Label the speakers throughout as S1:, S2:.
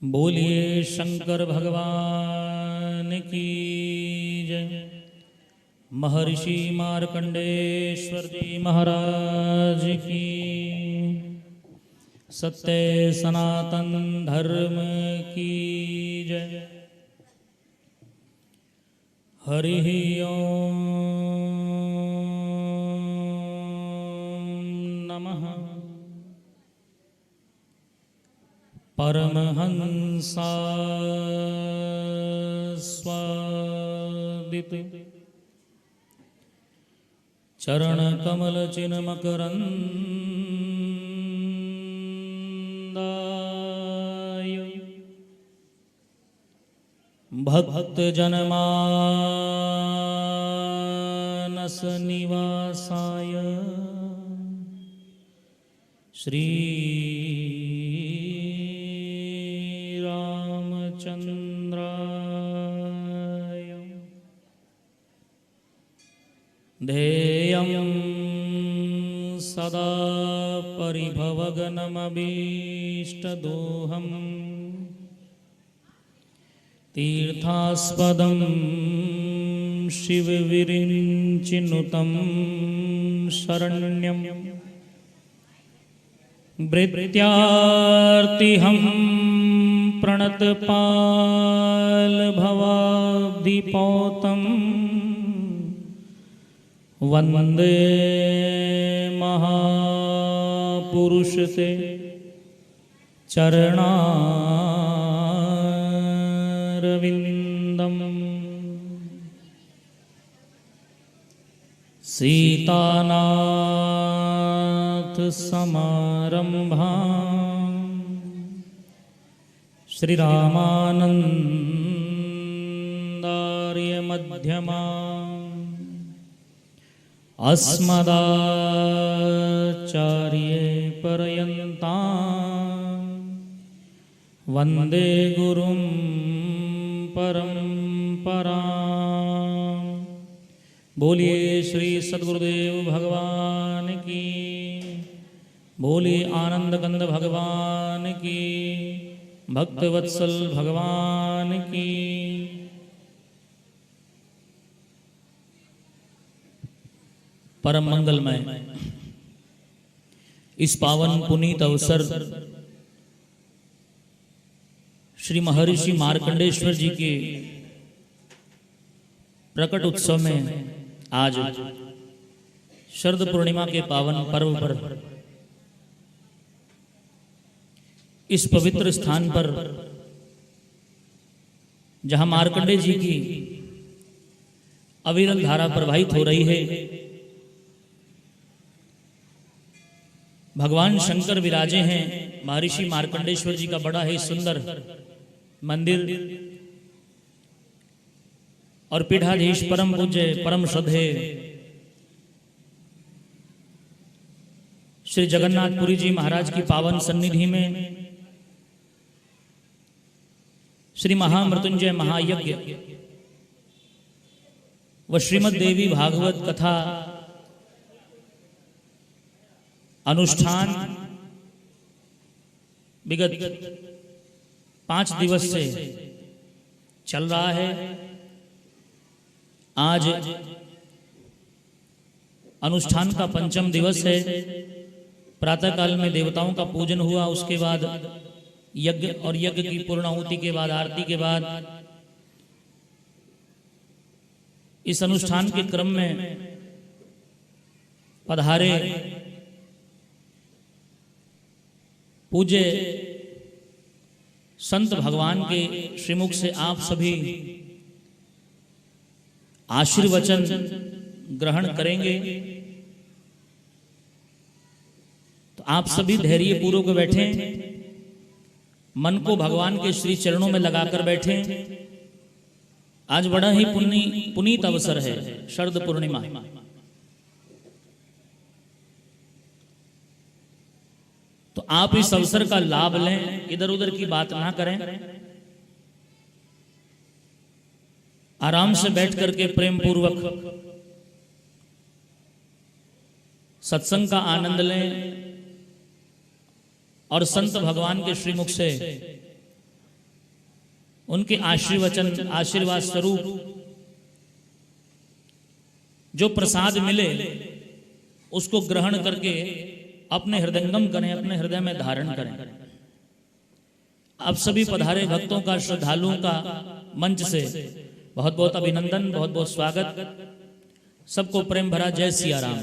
S1: बोलिए शंकर भगवान की जय। महर्षि मार्कंडेश्वर जी महाराज की। सत्य सनातन धर्म की जय। हरि ओम नमः। परमहंसा स्वादित चरण कमल चिन्ह मकरंदाय भक्त जनमानस निवासाय श्री रामचंद्राय ध्येयं सदा परिभवगनमभीष्टदोहम् तीर्थास्पदं शिवविरिञ्चिनुतं शरण्यं भृत्यार्तिहं प्रणतपालभवाब्धिपोतं वन्दे महापुरुषते चरणारविन्दम्। सीतानाथ समारम्भां श्रीरामानन्दार्य मध्यमाम् अस्मदाचार्य पर्यन्तां वन्दे गुरुं परम्पराम्। बोलिए श्री सद्गुरुदेव भगवान की। बोलिए आनंद कंद भगवान की। भक्तवत्सल भगवान की। परम मंगलमय इस पावन पुनीत अवसर श्री महर्षि मार्कंडेश्वर जी के प्रकट उत्सव में आज शरद पूर्णिमा के पावन पर्व पर इस पवित्र स्थान पर जहां मार्कंडे जी की अविरल धारा प्रवाहित हो रही है, भगवान शंकर विराजे हैं। महर्षि मार्कंडेश्वर जी का बड़ा ही सुंदर मंदिर और पीठाधीश परम पूज्य परम श्रद्धेय श्री जगन्नाथपुरी जी महाराज की पावन सन्निधि में श्री महामृत्युंजय महायज्ञ व श्रीमद् देवी भागवत कथा अनुष्ठान विगत 5 दिवस से चल रहा है। आज अनुष्ठान का 5म दिवस है। प्रातःकाल में देवताओं का पूजन हुआ, उसके बाद यज्ञ और यज्ञ की पूर्णाहुति के बाद आरती के बाद इस अनुष्ठान के क्रम में पधारे पूज्य संत भगवान के श्रीमुख से आप सभी आशीर्वचन ग्रहण करेंगे। तो आप सभी धैर्य पूर्वक बैठें, मन को भगवान के श्री चरणों में लगाकर बैठें। आज बड़ा ही पुनीत अवसर है, शरद पूर्णिमा। तो आप इस अवसर का लाभ लें, इधर उधर की बात ना करें, आराम से बैठ करके प्रेम पूर्वक सत्संग का आनंद लें और संत भगवान के श्रीमुख से उनके आशीर्वचन आशीर्वाद स्वरूप जो प्रसाद मिले उसको ग्रहण करके अपने हृदयंगम करें, अपने हृदय में धारण करें। अब सभी पधारे भक्तों का, श्रद्धालुओं का मंच से बहुत बहुत अभिनंदन, बहुत बहुत स्वागत। सबको प्रेम भरा जय सिया राम।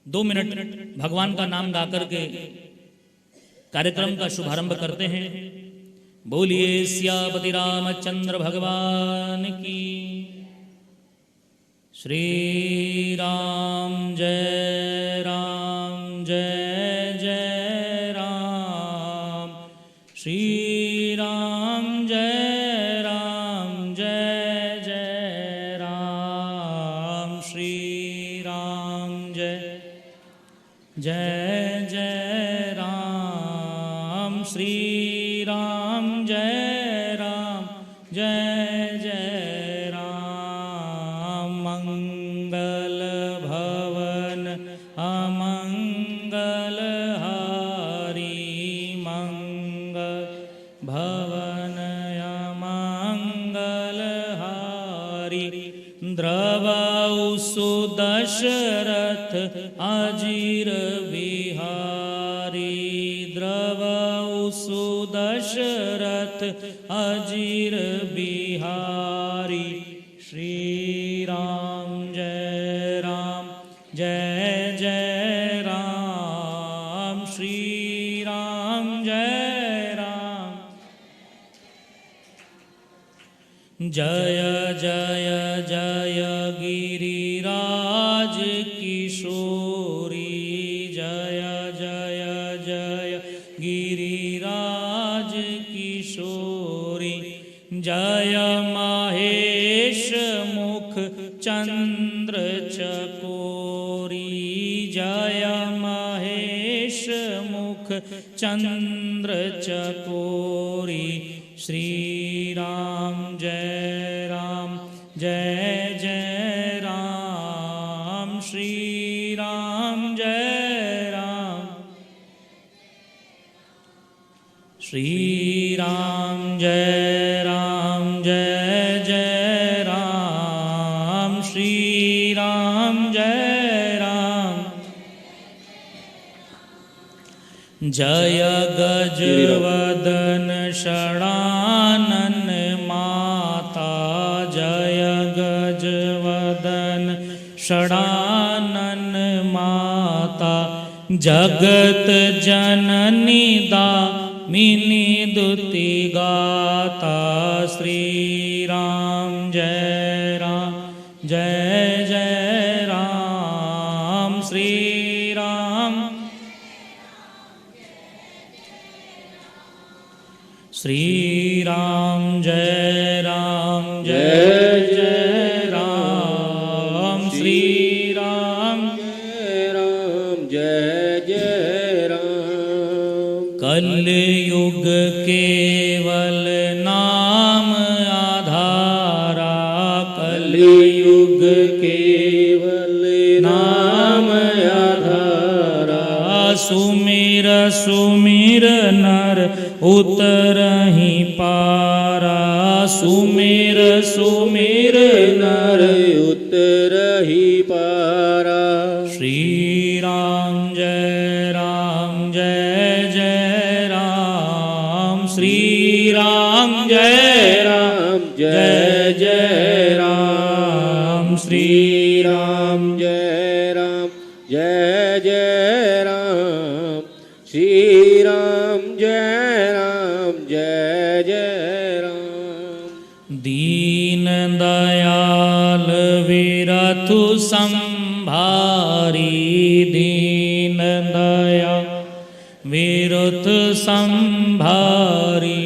S1: 2 मिनट भगवान का नाम गा करके कार्यक्रम का शुभारंभ करते हैं। बोलिए सियापति रामचंद्र भगवान की। श्री राम जय राम जय जय राम। श्री राम जय राम जय जय राम। श्री राम जय जय जय राम। श्री राम जय राम जय जय राम। मंगल भवन अमंगल हारी। मंगल भवन अमंगल हारी। द्रवौ सुदशरथ अजीर विहारी। द्रवौ सुदशरथ अजीर बिहारी। श्री राम जय राम जय जय राम। श्री राम जय राम। जय जय जय गिरिराज किशोरी। जय जय जय गिरिराज किशोरी। जय महेश मुख चंद्र चकोरी। जय महेश मुख चंद्र चकोरी। श्री राम जय राम जय जय राम। श्री राम जय राम। श्री राम जय राम जय जय राम। श्री राम जय राम। जय गजवदन षडानन माता। जय गजवदन षडानन माता। जगत जननी दामिनी दुति गाता। श्री राम जय राम जय जय राम। श्री राम। श्री राम जय राम जय जय राम। श्री राम
S2: जय राम जय जय राम।
S1: कलयुग केवल नाम आधारा।
S2: कलयुग केवल नाम आधारा।
S1: सुमिर सुमिर नर उतरहि पारा। सुमिर सुमिर
S2: नर उतरहि पारा।
S1: श्री राम जय जय राम। श्री राम जय
S2: राम जय जय राम।
S1: श्री
S2: राम जय राम जय जय राम। श्री राम जय राम जय जय राम।
S1: दीन दयाल विरथु संभारी। दीन दयाल विरथ संभारी।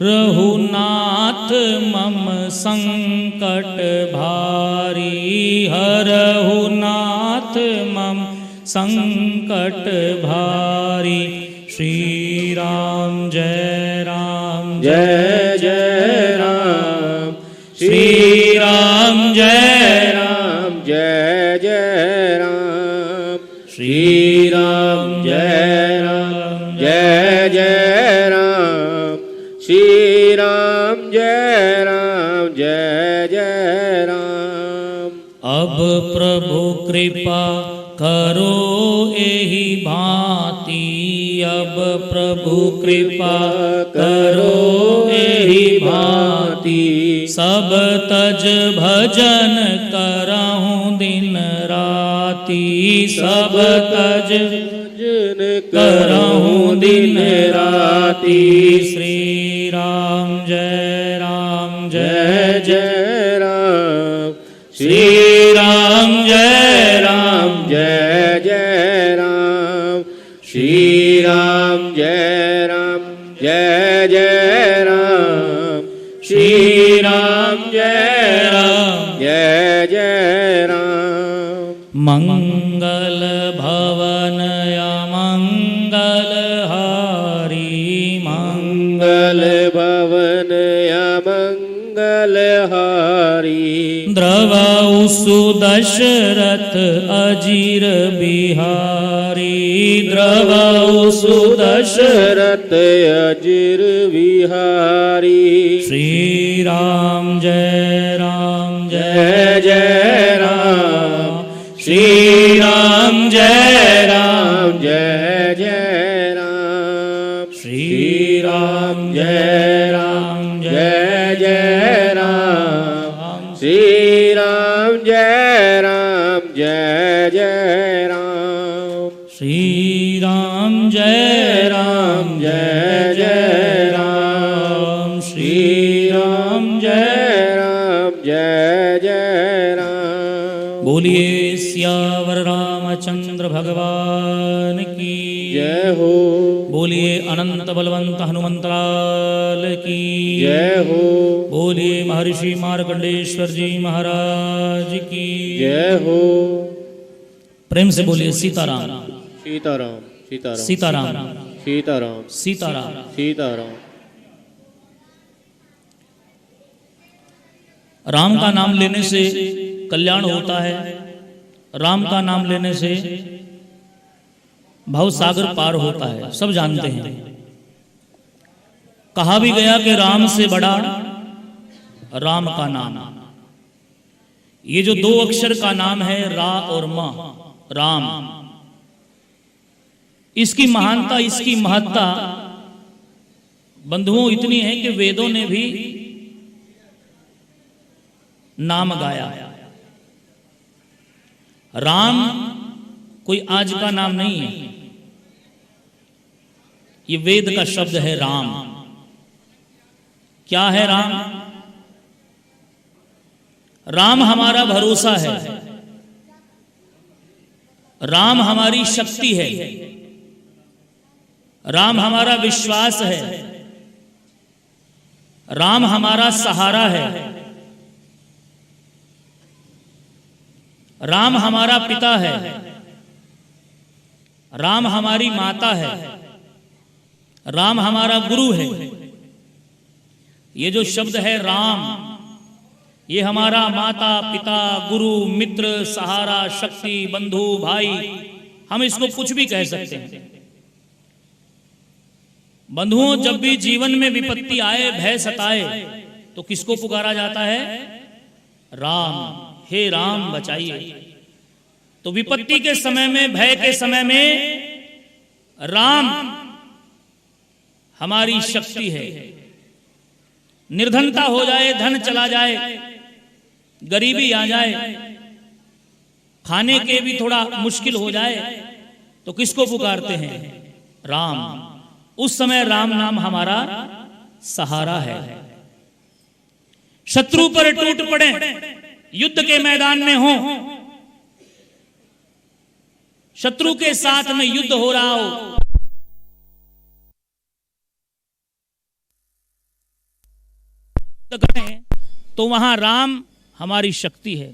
S1: रघुनाथ मम संकट भारी। हरहु नाथ मम संकट भारी। श्री राम जय
S2: जय जय राम।
S1: श्री राम जय
S2: राम जय जय राम।
S1: श्री
S2: राम जय राम जय जय राम जय जय राम।
S1: अब प्रभु कृपा करो एहि भांति, अब प्रभु कृपा करो एहि भांति, सब तज भजन करहूँ दिन राति, सब तज करहूँ दिन राति। श्री राम जय राम जय
S2: जय राम।
S1: श्री राम जय
S2: राम जय जय राम। श्री राम जय राम जय जय राम। श्री राम जय राम जय जय राम।
S1: मंगल भवन मंगल हारी,
S2: मंगल भवन मंगल हारी,
S1: द्रवहु सुदशरथ अजीर बिहारी, द्रवहु सुदशरथ
S2: अजीर बिहारी।
S1: श्री राम जय राम
S2: जय जय राम।
S1: श्री राम जय
S2: राम जय जय राम। श्री राम जय राम जय जय राम। श्री राम जय राम जय जय राम।
S1: श्री राम जय राम जय जय राम। श्री राम जय
S2: राम जय जय राम।
S1: बोलिए सियावर रामचंद्र भगवान की
S2: जय हो।
S1: बोलिए अनंत बलवंत हनुमंतलाल की
S2: जय हो।
S1: बोलिए महर्षि मार्कंडेश्वर जी महाराज की
S2: जय हो।
S1: प्रेम से बोलिए सीताराम
S2: सीताराम सीताराम
S1: सीताराम
S2: सीताराम
S1: सीताराम।
S2: सीताराम।
S1: राम का नाम लेने से कल्याण होता है, राम का नाम लेने से भव सागर पार होता है, सब जानते हैं। कहा भी गया कि राम से बड़ा राम का नाम। ये जो दो अक्षर का नाम है रा और म, राम, इसकी महानता, इसकी महत्ता बंधुओं इतनी है कि वेदों ने भी नाम गाया। राम कोई आज का नाम नहीं है, ये वेद का शब्द है राम। क्या है राम? राम हमारा भरोसा है, राम हमारी शक्ति है, राम हमारा विश्वास है, राम हमारा सहारा है, राम हमारा पिता है, राम हमारी माता है, राम हमारा गुरु है। ये जो शब्द है राम, ये हमारा माता पिता गुरु मित्र सहारा शक्ति बंधु भाई, हम इसको कुछ भी कह सकते हैं। बंधुओं, जब भी जीवन में विपत्ति आए, भय सताए, तो किसको पुकारा जाता है? राम। हे राम बचाइए। तो विपत्ति के समय में, भय के समय में राम हमारी शक्ति है। निर्धनता हो जाए, धन चला जाए, गरीबी आ जाए, खाने के भी थोड़ा मुश्किल हो जाए, तो किसको पुकारते हैं? राम। उस समय राम नाम हमारा सहारा है। शत्रु पर टूट पड़े, युद्ध के मैदान में हो, शत्रु के साथ में युद्ध हो रहा हो, तो वहां राम हमारी शक्ति है।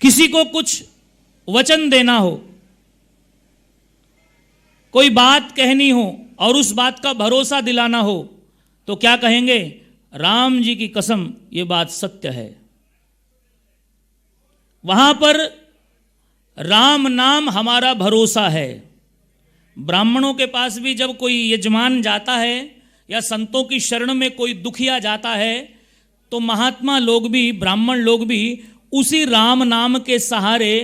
S1: किसी को कुछ वचन देना हो, कोई बात कहनी हो और उस बात का भरोसा दिलाना हो, तो क्या कहेंगे? राम जी की कसम, ये बात सत्य है। वहां पर राम नाम हमारा भरोसा है। ब्राह्मणों के पास भी जब कोई यजमान जाता है या संतों की शरण में कोई दुखिया जाता है तो महात्मा लोग भी, ब्राह्मण लोग भी उसी राम नाम के सहारे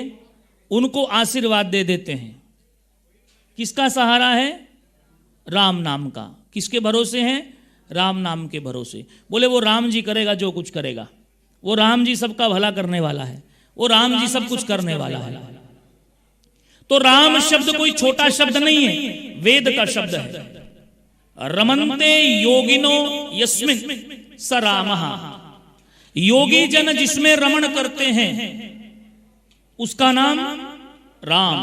S1: उनको आशीर्वाद दे देते हैं। किसका सहारा है? राम नाम का। किसके भरोसे हैं? राम नाम के भरोसे। बोले वो राम जी करेगा जो कुछ करेगा, वो राम जी सबका भला करने वाला है, वो राम जी सब कुछ करने वाला है। तो राम शब्द कोई छोटा शब्द नहीं है, वेद का शब्द है। रमन्ते योगिनो यस्मिन् स रामः। योगी जन जिसमें रमण करते हैं उसका नाम राम।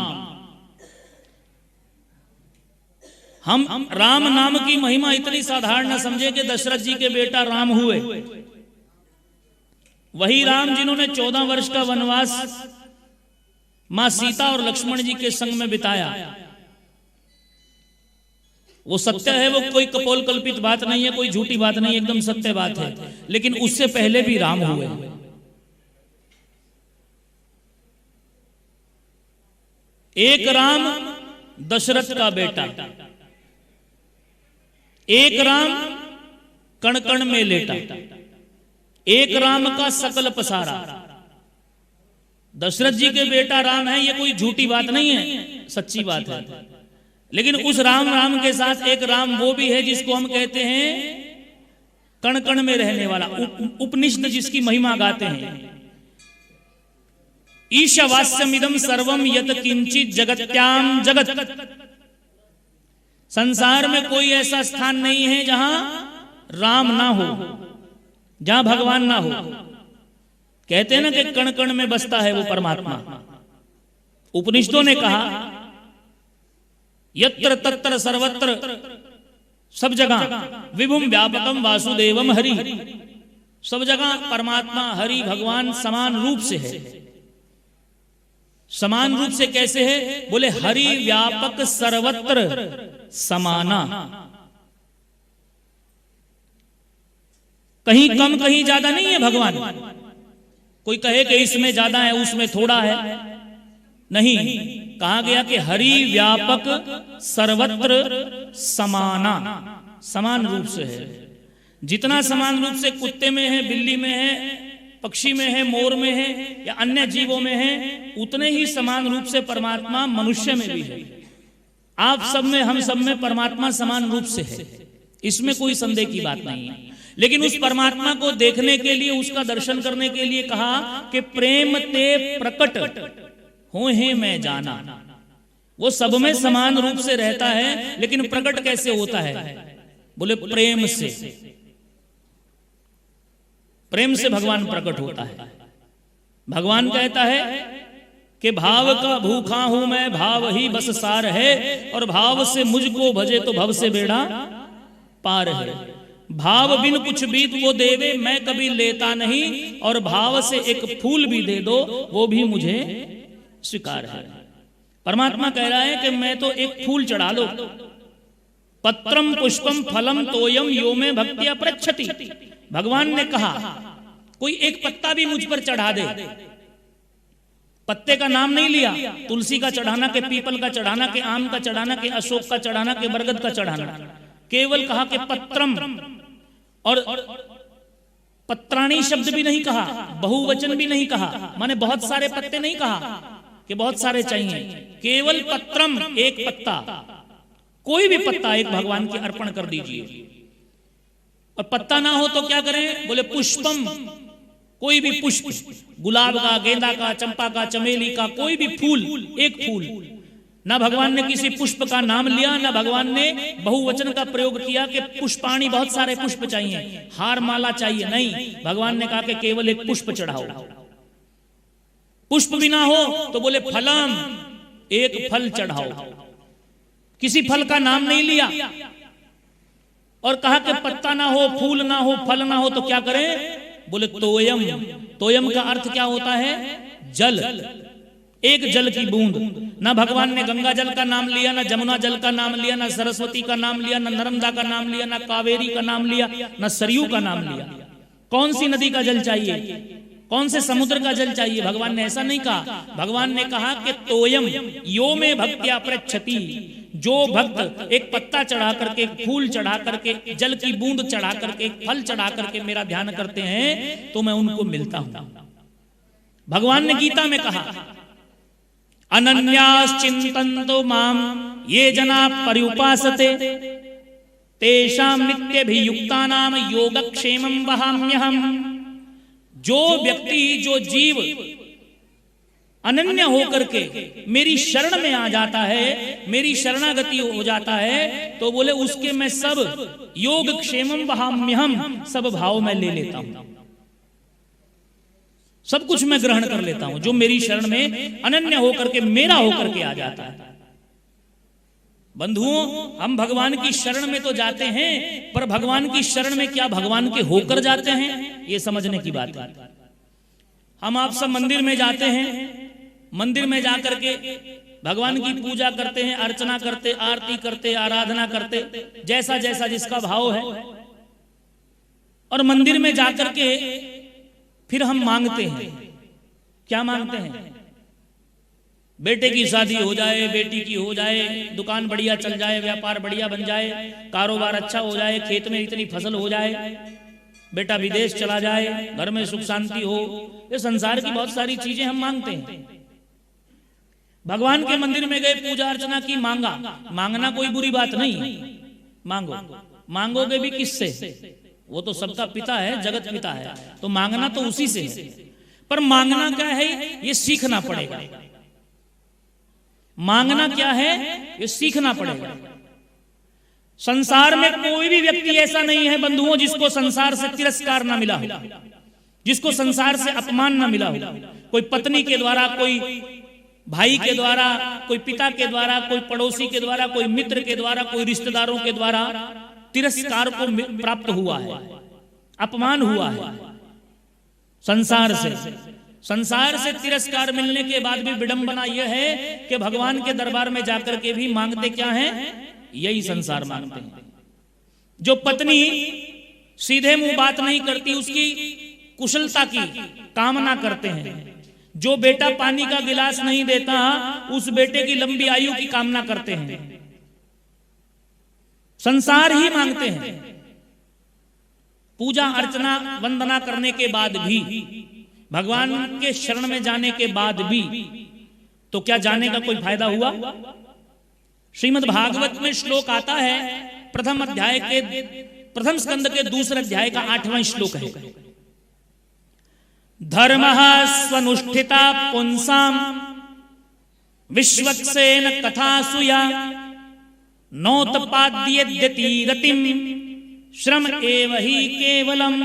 S1: हम राम नाम की महिमा इतनी साधारण न समझे कि दशरथ जी के बेटा राम हुए। वही राम जिन्होंने 14 वर्ष का वनवास मां सीता और लक्ष्मण जी के संग में बिताया। वो सत्य है, वो कोई कपोल कल्पित बात नहीं है, कोई झूठी बात नहीं, एकदम सत्य बात है। लेकिन उससे पहले भी राम हुए। एक राम दशरथ का बेटा, एक राम कण कण में लेटा, एक राम का सकल पसारा। दशरथ जी के बेटा राम है, ये कोई झूठी बात नहीं है, सच्ची बात है। लेकिन उस राम के साथ एक राम वो भी है जिसको हम कहते हैं कण कण में रहने वाला, उपनिषद जिसकी महिमा गाते हैं। ईशवास्यमिदं सर्वम यत किंचित जगत्याम जगत। संसार में कोई ऐसा स्थान नहीं है जहां राम ना हो, जहां भगवान ना हो। कहते हैं ना कि कण कण में बसता है वो परमात्मा। उपनिषदों ने कहा यत्र तत्र सर्वत्र, सब जगह विभुम व्यापकम वासुदेवम हरि। सब जगह परमात्मा हरि भगवान समान रूप से है। समान रूप से कैसे है? बोले हरि व्यापक सर्वत्र समाना। कहीं कम कहीं ज्यादा नहीं है भगवान। कोई कहे कि इसमें ज्यादा है उसमें थोड़ा है, नहीं। कहा गया कि हरि व्यापक सर्वत्र समाना, समान रूप से है। जितना समान रूप से कुत्ते में है, बिल्ली में है, पक्षी में है, मोर में है या अन्य जीवों में है, उतने ही समान रूप से परमात्मा मनुष्य में भी है। आप सब में, हम सब में परमात्मा समान रूप से है, इसमें कोई संदेह की बात नहीं है। लेकिन उस परमात्मा को देखने के लिए, उसका दर्शन करने के लिए कहा कि प्रेम ते प्रकट हो है मैं जाना। वो सब में समान रूप से रहता है, लेकिन प्रकट कैसे होता है? बोले प्रेम से। प्रेम से भगवान प्रकट होता है। भगवान कहता है कि भाव का भूखा हूं मैं, भाव ही बस सार है, और भाव से मुझको भजे तो भव से बेड़ा पार है। भाव बिन कुछ बीत वो देवे मैं कभी लेता नहीं, और भाव से एक फूल भी दे दो वो भी मुझे स्वीकार है। परमात्मा कह रहा है कि मैं तो एक फूल चढ़ा लो, पत्रम पुष्पम फलम तोयम यो में भक्तिया प्रच्छति। भगवान ने कहा कोई एक पत्ता भी मुझ पर चढ़ा दे। पत्ते का नाम नहीं लिया, तुलसी का चढ़ाना, के पीपल का चढ़ाना, के आम का चढ़ाना, के अशोक का चढ़ाना, के बरगद का चढ़ाना। केवल कहा कि पत्रम, और पत्राणी शब्द भी नहीं कहा, बहुवचन भी नहीं कहा, माने बहुत सारे पत्ते नहीं कहा कि बहुत सारे चाहिए। केवल पत्रम, एक पत्ता, कोई भी पत्ता एक भगवान की अर्पण कर दीजिए। और पत्ता ना हो तो क्या करें? बोले पुष्पम, कोई भी पुष्प, गुलाब का, गेंदा का, चंपा का, चमेली का, कोई भी फूल, एक फूल। ना भगवान ने किसी पुष्प का नाम लिया, ना भगवान ने बहुवचन का प्रयोग किया कि पुष्पाणी, बहुत सारे पुष्प चाहिए, हार माला चाहिए, नहीं। भगवान ने कहा कि केवल एक पुष्प चढ़ाओ। पुष्प भी ना हो तो बोले फलम, एक फल चढ़ाओ। किसी फल का नाम नहीं लिया, और कहा कि पत्ता ना हो, फूल ना हो, फल ना हो तो क्या करें? बोले तोयम। तोयम का अर्थ क्या होता है? जल, एक जल की बूंद। ना भगवान ने गंगा जल का नाम लिया, ना जमुना जल का नाम लिया, ना सरस्वती का नाम लिया, ना नर्मदा का नाम लिया, ना कावेरी का नाम लिया, ना सरयू का नाम लिया। कौन सी नदी का जल चाहिए, कौन से समुद्र का जल चाहिए? भगवान ने ऐसा नहीं कहा। भगवान ने कहा कि तोयम यो में भक्त्या प्रच्छति, जो भक्त एक पत्ता चढ़ा करके, एक फूल चढ़ा करके, जल की बूंद चढ़ा करके, एक फल चढ़ा करके मेरा ध्यान करते हैं तो मैं उनको मिलता हूं। भगवान ने गीता में कहा, अनन्याश्चिन्तन्तो माम ये जना पर्युपासते तेषां नित्यभियुक्तानां योगक्षेमं वहाम्यहम्। जो व्यक्ति, जो जीव अनन्य होकर के मेरी शरण में आ जाता है, मेरी शरणागति हो जाता है, तो बोले उसके मैं सब योगक्षेमं वहाम्यहम्, सब भाव में ले लेता हूं, सब कुछ मैं ग्रहण कर लेता हूं। जो मेरी शरण में अनन्य होकर के, मेरा होकर के आ जाता है। बंधुओं, हम भगवान की शरण में तो जाते हैं, पर भगवान की शरण में क्या भगवान के होकर जाते हैं, ये समझने की बात है। हम आप सब मंदिर में जाते हैं, मंदिर में जाकर के भगवान की पूजा करते हैं, अर्चना करते, आरती करते, आराधना करते, जैसा जैसा जिसका भाव है। और मंदिर में जाकर के फिर हम मांगते हैं। क्या मांगते हैं? बेटे की शादी हो जाए, बेटी की हो जाए, दुकान बढ़िया चल जाए, व्यापार बढ़िया बन जाए, कारोबार अच्छा हो जाए, खेत में इतनी फसल हो जाए, बेटा विदेश चला जाए, घर में सुख शांति हो। ये संसार की बहुत सारी चीजें हम मांगते हैं। भगवान के मंदिर में गए, पूजा अर्चना की, मांगा। मांगना कोई बुरी बात नहीं, मांगो। मांगोगे भी किससे? वो तो सबका पिता है, जगत पिता है, तो मांगना तो उसी से है। पर मांगना क्या है, ये सीखना पड़ेगा। मांगना क्या है, ये सीखना पड़ेगा। संसार में कोई भी व्यक्ति ऐसा नहीं है बंधुओं जिसको संसार से तिरस्कार ना मिला हो, जिसको संसार से अपमान ना मिला हो। कोई पत्नी के द्वारा, कोई भाई के द्वारा, कोई पिता के द्वारा, कोई पड़ोसी के द्वारा, कोई मित्र के द्वारा, कोई रिश्तेदारों के द्वारा तिरस्कार को प्राप्त हुआ है, अपमान हुआ है। संसार से तिरस्कार मिलने के बाद भी विडंबना यह है कि भगवान के दरबार में जाकर के भी मांगते क्या है, यही संसार मांगते हैं। जो पत्नी सीधे मुंह बात नहीं करती, उसकी कुशलता की कामना करते हैं। जो बेटा पानी का गिलास नहीं देता, उस बेटे की लंबी आयु की कामना करते हैं। संसार ही मांगते हैं। पूजा अर्चना वंदना करने के बाद भी, भगवान के शरण में जाने के बाद भी, तो क्या जाने का कोई फायदा हुआ? श्रीमद् भागवत में श्लोक आता है, प्रथम अध्याय के, प्रथम स्कंद के दूसरे अध्याय का 8वां श्लोक है। धर्मः स्वनुष्ठिता पुंसाम विश्वक्सेन कथासुया नोत्पाद्येति रतिम श्रम एव हि केवलम।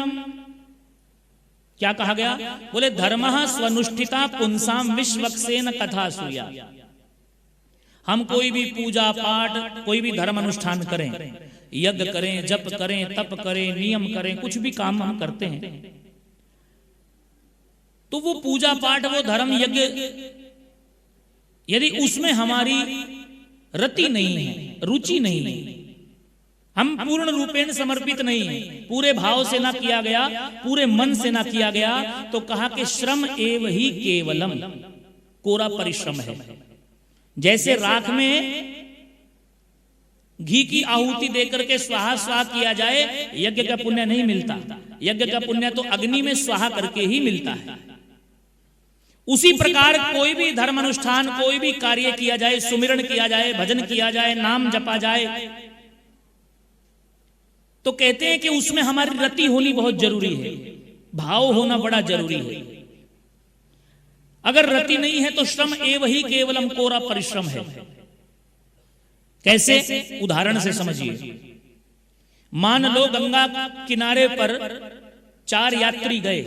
S1: क्या कहा गया? बोले धर्मः स्वनुष्ठिता पुंसाम विश्वक्सेन कथासुया। हम कोई भी पूजा पाठ, कोई भी धर्म अनुष्ठान करें, यज्ञ करें, जप करें, तप करें, नियम करें, कुछ भी काम हम करते हैं, तो वो पूजा पाठ, वो धर्म यज्ञ, यदि उसमें हमारी रति नहीं है, रुचि नहीं है, हम पूर्ण रूपेण समर्पित नहीं है, पूरे भाव से ना किया गया, पूरे मन से ना किया गया, तो कहा कि श्रम एव ही केवलम, कोरा परिश्रम है। जैसे राख में घी की आहुति देकर के स्वाहा स्वाहा किया जाए, यज्ञ का पुण्य नहीं मिलता। यज्ञ का पुण्य तो अग्नि में स्वाहा करके ही मिलता है। उसी प्रकार कोई भी धर्म अनुष्ठान, कोई भी कार्य किया जाए, सुमिरन किया जाए, भजन किया जाए, नाम जपा जाए, तो कहते हैं कि उसमें हमारी रति होनी बहुत जरूरी है, भाव होना बड़ा जरूरी है। अगर रति नहीं है तो श्रम एव ही केवलम, कोरा परिश्रम है। कैसे? उदाहरण से समझिए। मान लो गंगा किनारे पर 4 यात्री गए,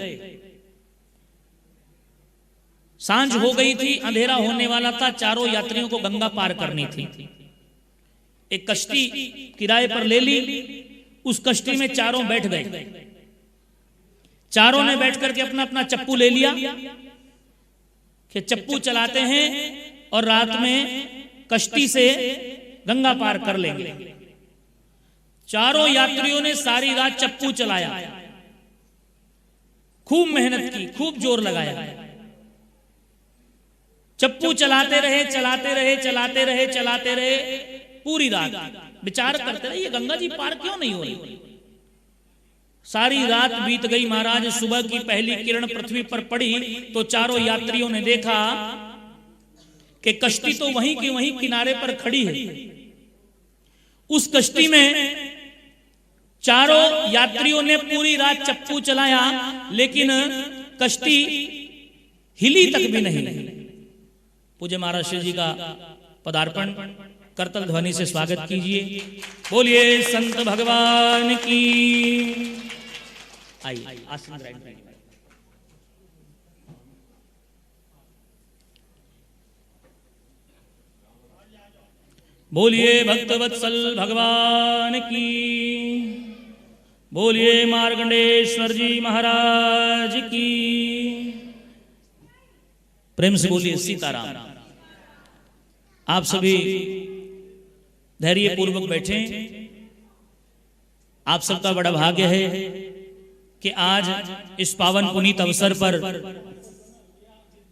S1: सांझ हो गई थी, अंधेरा होने वाला था, चारों यात्रियों को गंगा पार करनी थी। एक कश्ती किराए पर ले ली, उस कश्ती में चारों बैठ गए। चारों ने बैठ करके अपना अपना चप्पू ले लिया कि चप्पू चलाते हैं और रात में कश्ती से गंगा पार कर लेंगे। चारों यात्रियों ने सारी रात चप्पू चलाया, खूब मेहनत की, खूब जोर लगाया। चप्पू चलाते रहे, चलाते रहे, चलाते रहे, चलाते रहे, पूरी रात विचार करते रहे ये गंगा जी पार क्यों नहीं हो रही। सारी रात बीत गई महाराज। सुबह की पहली किरण पृथ्वी पर पड़ी तो चारों यात्रियों ने देखा कि कश्ती तो वहीं की वहीं किनारे पर खड़ी है। उस कश्ती में चारों यात्रियों ने पूरी रात चप्पू चलाया, लेकिन कश्ती हिली तक भी नहीं। पूज्य महाराज श्री जी का पदार्पण करतल ध्वनि से स्वागत कीजिए। बोलिए संत भगवान की। आइए आसन ग्रहण करिए। बोलिए भक्तवत्सल भगवान की। बोलिए मार्कंडेश्वर जी महाराज की। प्रेम से बोलिए सीताराम। आप सभी धैर्य पूर्वक बैठे। आप सबका बड़ा भाग्य है कि आज इस पावन पुनीत अवसर पर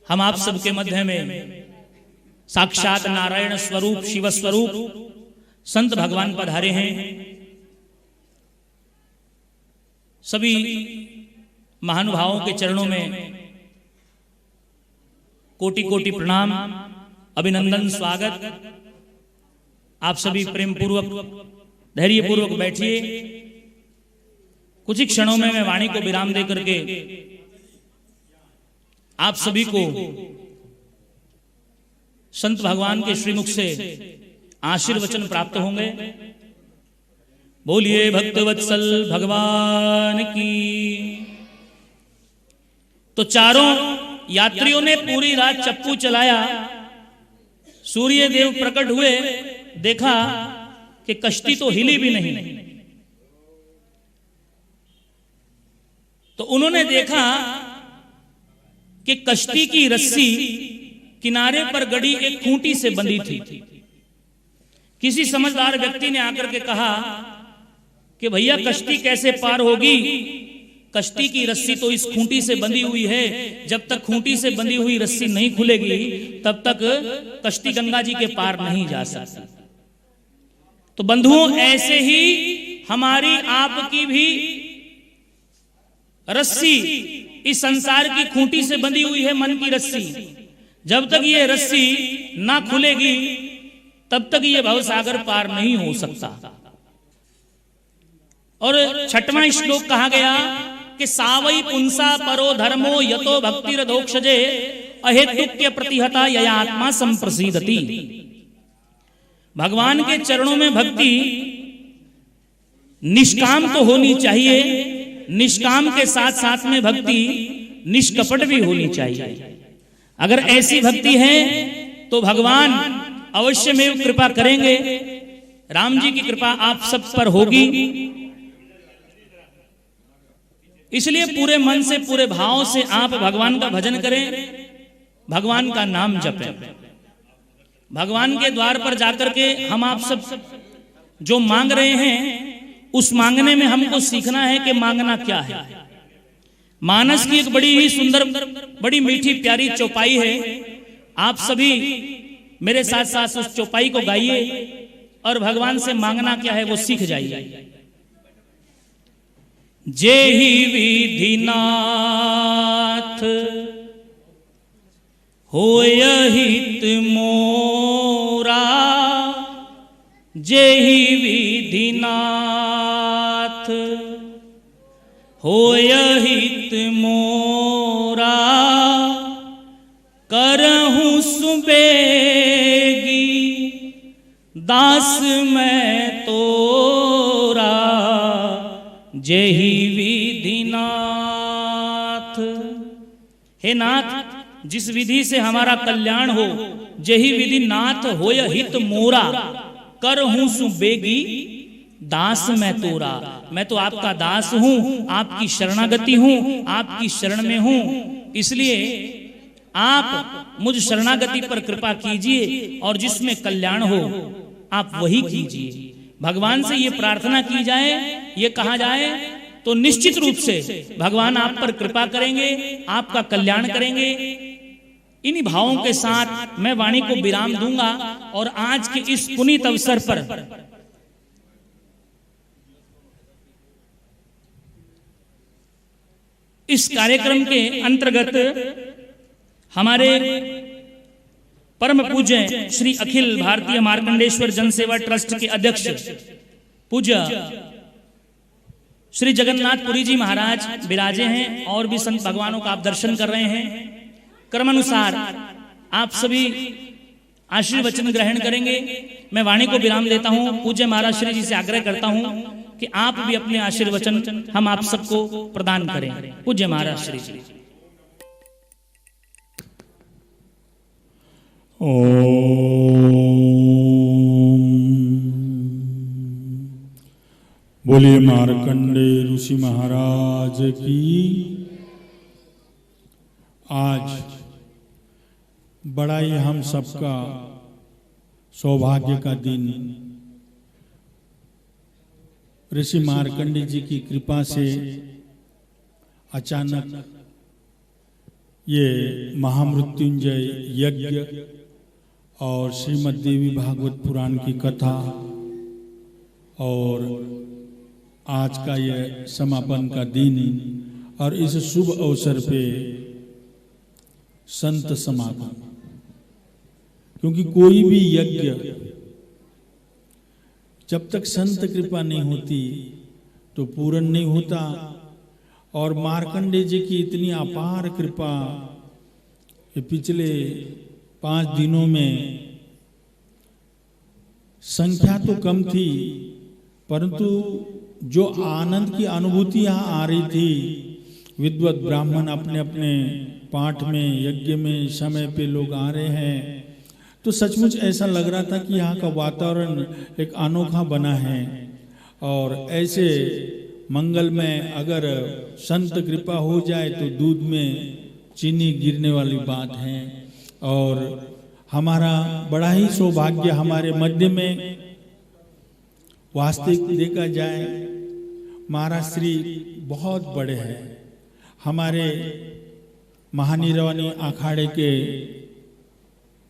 S1: हम आप सबके मध्य में साक्षात नारायण स्वरूप शिव स्वरूप संत भगवान पधारे हैं। सभी महानुभावों के चरणों में कोटि कोटि प्रणाम, अभिनंदन, स्वागत। आप सभी प्रेम पूर्वक धैर्य पूर्वक बैठिए। कुछ ही क्षणों में मैं वाणी को विराम दे करके आप सभी को संत भगवान के श्रीमुख से आशीर्वचन प्राप्त होंगे। बोलिए भक्तवत्सल भगवान की। तो चारों यात्रियों ने पूरी रात चप्पू चलाया। सूर्य देव प्रकट हुए, देखा कि कश्ती तो हिली भी नहीं। तो उन्होंने देखा कि कश्ती की रस्सी किनारे पर गड़ी एक खूंटी से बंधी थी। किसी समझदार व्यक्ति ने आकर के कहा कि भैया कश्ती कैसे पार होगी, कश्ती की रस्सी तो इस खूंटी से बंधी हुई है। जब तक खूंटी से बंधी हुई रस्सी नहीं खुलेगी तब तक कश्ती गंगा जी के पार नहीं जा सकती। तो बंधुओं, ऐसे ही हमारी आपकी भी रस्सी इस संसार की खूंटी से बंधी हुई है, मन की रस्सी। जब तक ये रस्सी ना खुलेगी तब तक ये भवसागर पार नहीं हो सकता। और छठवां श्लोक कहा गया कि सावई पुंसा परो धर्मो यतो भक्तिरधोक्षजे अहेतुक्य प्रतिहता यया आत्मा संप्रसीदति। भगवान के चरणों में भक्ति निष्काम तो होनी चाहिए, निष्काम के साथ साथ में भक्ति निष्कपट भी होनी चाहिए। अगर ऐसी भक्ति है तो भगवान अवश्य में कृपा करेंगे। राम जी की कृपा आप सब पर होगी। इसलिए पूरे मन से पूरे भाव से आप भगवान का भजन करें, भगवान का नाम जपें। भगवान के द्वार पर जाकर के हम आप सब जो मांग रहे हैं उस मांगने में हमको सीखना है कि मांगना क्या है। मानस की एक बड़ी ही सुंदर, बड़ी मीठी प्यारी चौपाई है। आप सभी मेरे साथ साथ उस चौपाई को गाइए और भगवान से मांगना क्या है वो सीख जाइए। जेहि विधि नाथ होय हित मोरा, जेहि विधि नाथ होय हित मोरा, करहूं सुबेगी दास मैं तोरा, जेहि विधि नाथ। हे नाथ, जिस विधि से हमारा कल्याण हो, जेहि विधि नाथ होय हित मोरा, करहूं सुबेगी दास मैं तोरा। मैं तो आपका दास हूं, आपकी शरणागति हूं, आपकी शरण में हूं। इसलिए आप मुझ शरणागति पर कृपा कीजिए और जिसमें कल्याण हो आप वही कीजिए। भगवान से ये प्रार्थना की जाए, ये कहा जाए तो निश्चित रूप से भगवान आप पर कृपा करेंगे, आपका कल्याण करेंगे। इन्हीं भावों के साथ मैं वाणी को विराम दूंगा और आज के इस पुनीत अवसर पर इस कार्यक्रम के अंतर्गत हमारे परम पूज्य श्री अखिल भारतीय मार्कंडेश्वर जन सेवा ट्रस्ट के अध्यक्ष पूज्य श्री जगन्नाथपुरी जी महाराज विराजे हैं और भी संत भगवानों का आप दर्शन कर रहे हैं। क्रमानुसार आप सभी आशीर्वचन ग्रहण करेंगे। मैं वाणी को विराम देता हूं। पूज्य महाराज श्री जी से आग्रह करता हूं कि आप भी अपने आशीर्वचन हम आप सबको प्रदान करें। पूज्य महाराज श्री जी।
S3: बोलिए मार्कंडे ऋषि महाराज की। आज बड़ा ही हम सबका सौभाग्य का दिन, ऋषि मार्कंडे जी की कृपा से अचानक ये महामृत्युंजय यज्ञ और श्रीमद् देवी भागवत पुराण की कथा और आज का यह समापन का दिन और इस शुभ अवसर पे संत समागम, क्योंकि कोई भी यज्ञ जब तक संत कृपा नहीं होती तो पूर्ण नहीं होता। और मार्कंडे जी की इतनी अपार कृपा पिछले 5 दिनों में संख्या तो कम थी, परंतु जो आनंद की अनुभूति यहाँ आ रही थी, विद्वत ब्राह्मण अपने अपने पाठ में यज्ञ में समय पे लोग आ रहे हैं, तो सचमुच ऐसा लग रहा था कि यहाँ का वातावरण एक अनोखा बना है। और ऐसे मंगल में अगर संत कृपा हो जाए तो दूध में चीनी गिरने वाली बात है। और हमारा बड़ा ही सौभाग्य हमारे मध्य में वास्तविक देखा जाए महाराज श्री बहुत बड़े हैं। हमारे महानिर्वाणी अखाड़े के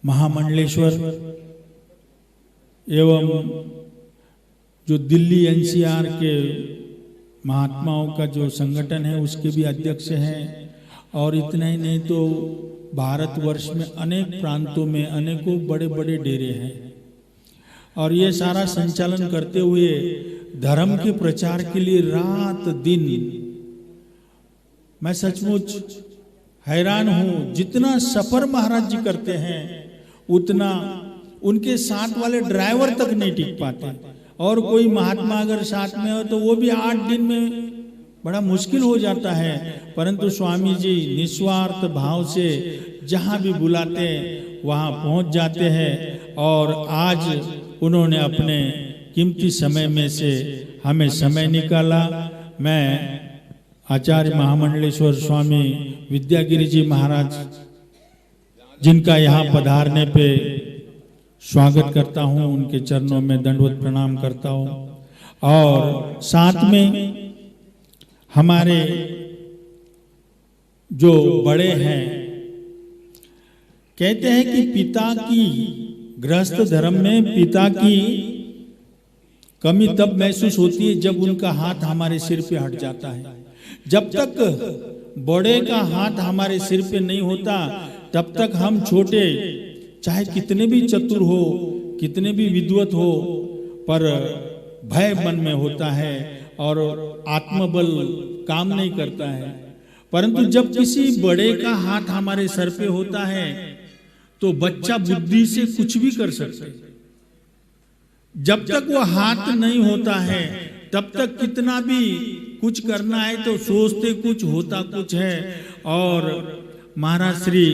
S3: महामंडलेश्वर एवं जो दिल्ली एनसीआर के महात्माओं का जो संगठन है उसके भी अध्यक्ष हैं। और इतना ही नहीं तो भारतवर्ष में अनेक प्रांतों में अनेकों बड़े बड़े डेरे हैं और ये सारा संचालन करते हुए धर्म के प्रचार के लिए रात दिन मैं सचमुच हैरान हूं। जितना सफर महाराज जी करते हैं उतना उनके साथ वाले ड्राइवर तक नहीं टिक पाते। और कोई महात्मा अगर साथ में हो तो वो भी 8 दिन में बड़ा मुश्किल हो जाता है। परंतु स्वामी जी निस्वार्थ भाव से जहां भी बुलाते वहां पहुंच जाते हैं। और आज उन्होंने अपने कीमती समय में से हमें समय निकाला। मैं आचार्य महामंडलेश्वर स्वामी विद्यागिरी जी महाराज जिनका यहाँ पधारने पे स्वागत करता हूँ, उनके चरणों में दंडवत प्रणाम करता हूँ। और साथ में हमारे जो बड़े हैं कहते हैं कि पिता की गृहस्थ धर्म में पिता की कमी तब महसूस होती है जब उनका हाथ हमारे सिर पे हट जाता है। जब तक बड़े का हाथ हमारे सिर पे नहीं होता तब तक हम छोटे चाहे कितने भी चतुर हो, कितने भी विद्वत हो, पर भय मन में होता है और आत्मबल काम नहीं करता है। परंतु जब किसी बड़े का हाथ हमारे सर पे होता है तो बच्चा बुद्धि से कुछ भी कर सकता है। जब तक वो हाथ नहीं होता है तब तक कितना भी कुछ करना है तो सोचते कुछ होता कुछ है। और महाराज श्री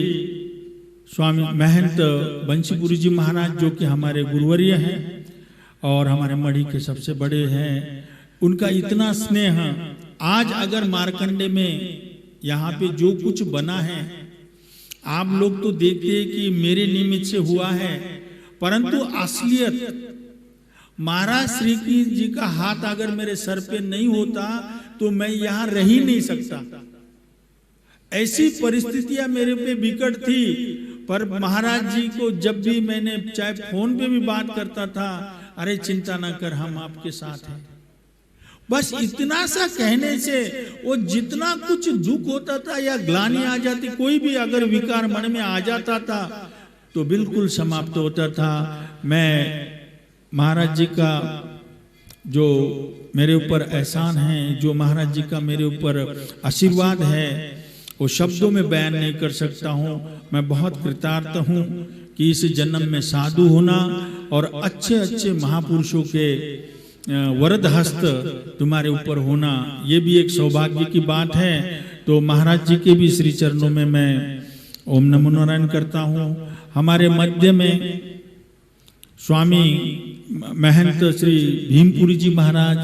S3: स्वामी महंत बंशीपुरी जी महाराज जो कि हमारे गुरुवर्य हैं और हमारे मढ़ी के सबसे बड़े हैं, उनका इतना स्नेह। आज अगर मार्कंडे में यहाँ पे जो कुछ बना है आप लोग तो देखते हैं कि मेरे निमित्त से हुआ है, परंतु असलियत महाराज श्री जी का हाथ अगर मेरे सर पे नहीं होता तो मैं यहाँ रह ही नहीं सकता। ऐसी परिस्थितियां मेरे पे विकट थी पर महाराज जी को जब भी मैंने चाहे फोन पे भी बात करता था, अरे चिंता ना कर, हम आपके साथ हैं। बस इतना सा कहने से वो जितना कुछ दुख होता था या ग्लानि आ जाती, कोई भी अगर विकार मन में आ जाता था तो बिल्कुल समाप्त होता था। मैं महाराज जी का जो मेरे ऊपर एहसान है, जो महाराज जी का मेरे ऊपर आशीर्वाद है, वो शब्दों में बयान नहीं कर सकता हूँ। मैं बहुत कृतार्थ हूँ कि इस जन्म में साधु होना और अच्छे अच्छे महापुरुषों के वरद हस्त तुम्हारे ऊपर होना, ये भी एक सौभाग्य की बात है। तो महाराज जी के भी श्री चरणों में मैं ओम नमो नारायण करता हूँ। हमारे मध्य में स्वामी महंत श्री भीमपुरी जी महाराज,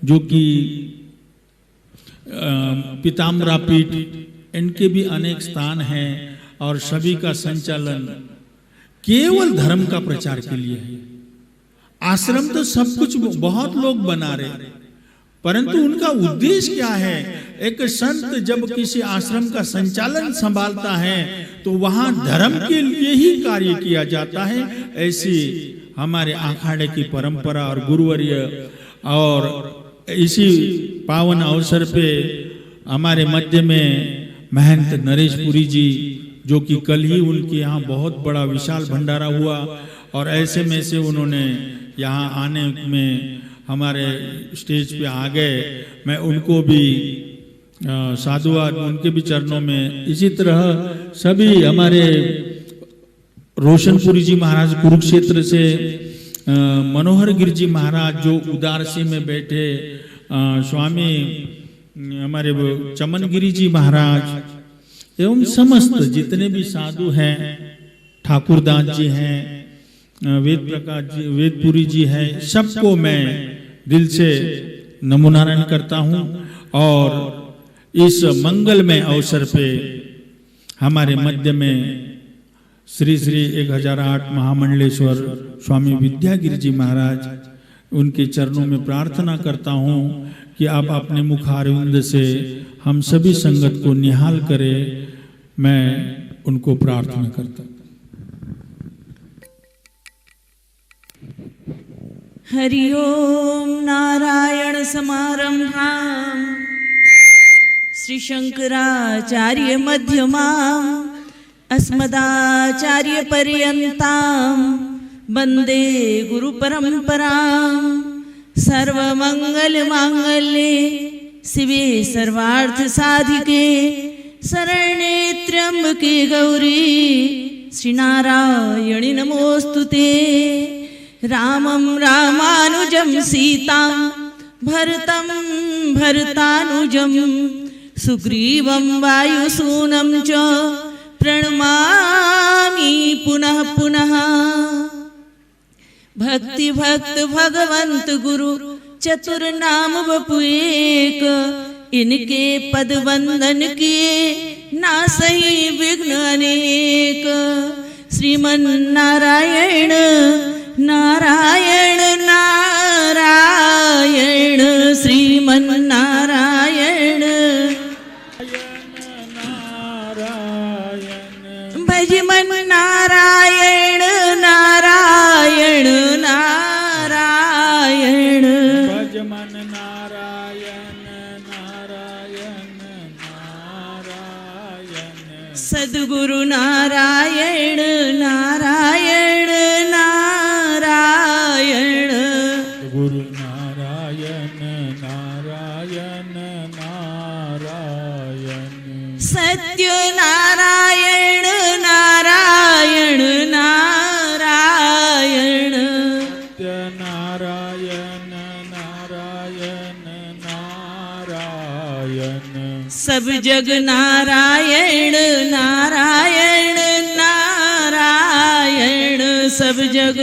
S3: जो कि पीताम्बरा पीठ, इनके भी अनेक स्थान हैं और सभी का संचालन केवल धर्म का प्रचार के लिए है। आश्रम तो सब कुछ बहुत लोग बना रहे, परंतु उनका उद्देश्य क्या है? एक संत जब किसी आश्रम का संचालन संभालता है तो वहां धर्म के लिए ही कार्य किया जाता है। ऐसी हमारे अखाड़े की परंपरा और गुरुवर्य, और इसी पावन अवसर पे हमारे मध्य में महंत नरेश पुरी जी, जो कि कल ही उनके यहाँ बहुत बड़ा विशाल भंडारा हुआ, और ऐसे में से उन्होंने यहाँ आने में हमारे स्टेज पे आ गए। मैं उनको भी साधुवाद, उनके भी चरणों में। इसी तरह सभी हमारे रोशनपुरी जी महाराज कुरुक्षेत्र से, मनोहर गिर जी महाराज जो उदारसी में बैठे, स्वामी हमारे चमनगिरी जी महाराज एवं समस्त जितने भी साधु हैं, ठाकुरदास जी हैं, वेद प्रकाश जी, वेदपुरी जी हैं, सबको मैं दिल से नमो नारायण करता हूँ। और इस मंगलमय अवसर पे हमारे मध्य में श्री श्री 1008 महामंडलेश्वर स्वामी विद्यागिरि जी महाराज, उनके चरणों में प्रार्थना करता हूँ कि आप अपने मुखारविंद से हम सभी संगत को निहाल करें। मैं उनको प्रार्थना करता हूँ।
S4: हरि ओम नारायण समारंभाम् श्री शंकराचार्य मध्यमाम् अस्मदाचार्य पर्यन्ताम् वन्दे गुरु परंपराम्। सर्वमंगल मांगल्ये शिवे सर्वार्थ साधिके शरण्ये त्र्यंबके गौरी श्री नारायणि नमोस्तुते। रामं रामानुजं सीतां भरतं भरतानुजं सुग्रीवं वायुसूनं च प्रणमामि पुनः पुनः। भक्ति भक्त भगवंत गुरु चतुर नाम बपु एक, इनके पद वंदन किए नासही विघ्न अनेक। श्रीमन नारायण नारायण नारायण श्रीमन नारायण भजमन नारायण नारायण नारायण
S3: भजमन नारायण नारायण नारायण।
S4: सद्गुरु नारायण नारायण नारायण
S3: गुरु नारायण नारायण नारायण।
S4: सत्य नारायण नारायण नारायण
S3: सत्य नारायण नारायण नारायण।
S4: सब जग नारायण नारायण नारायण सब जग।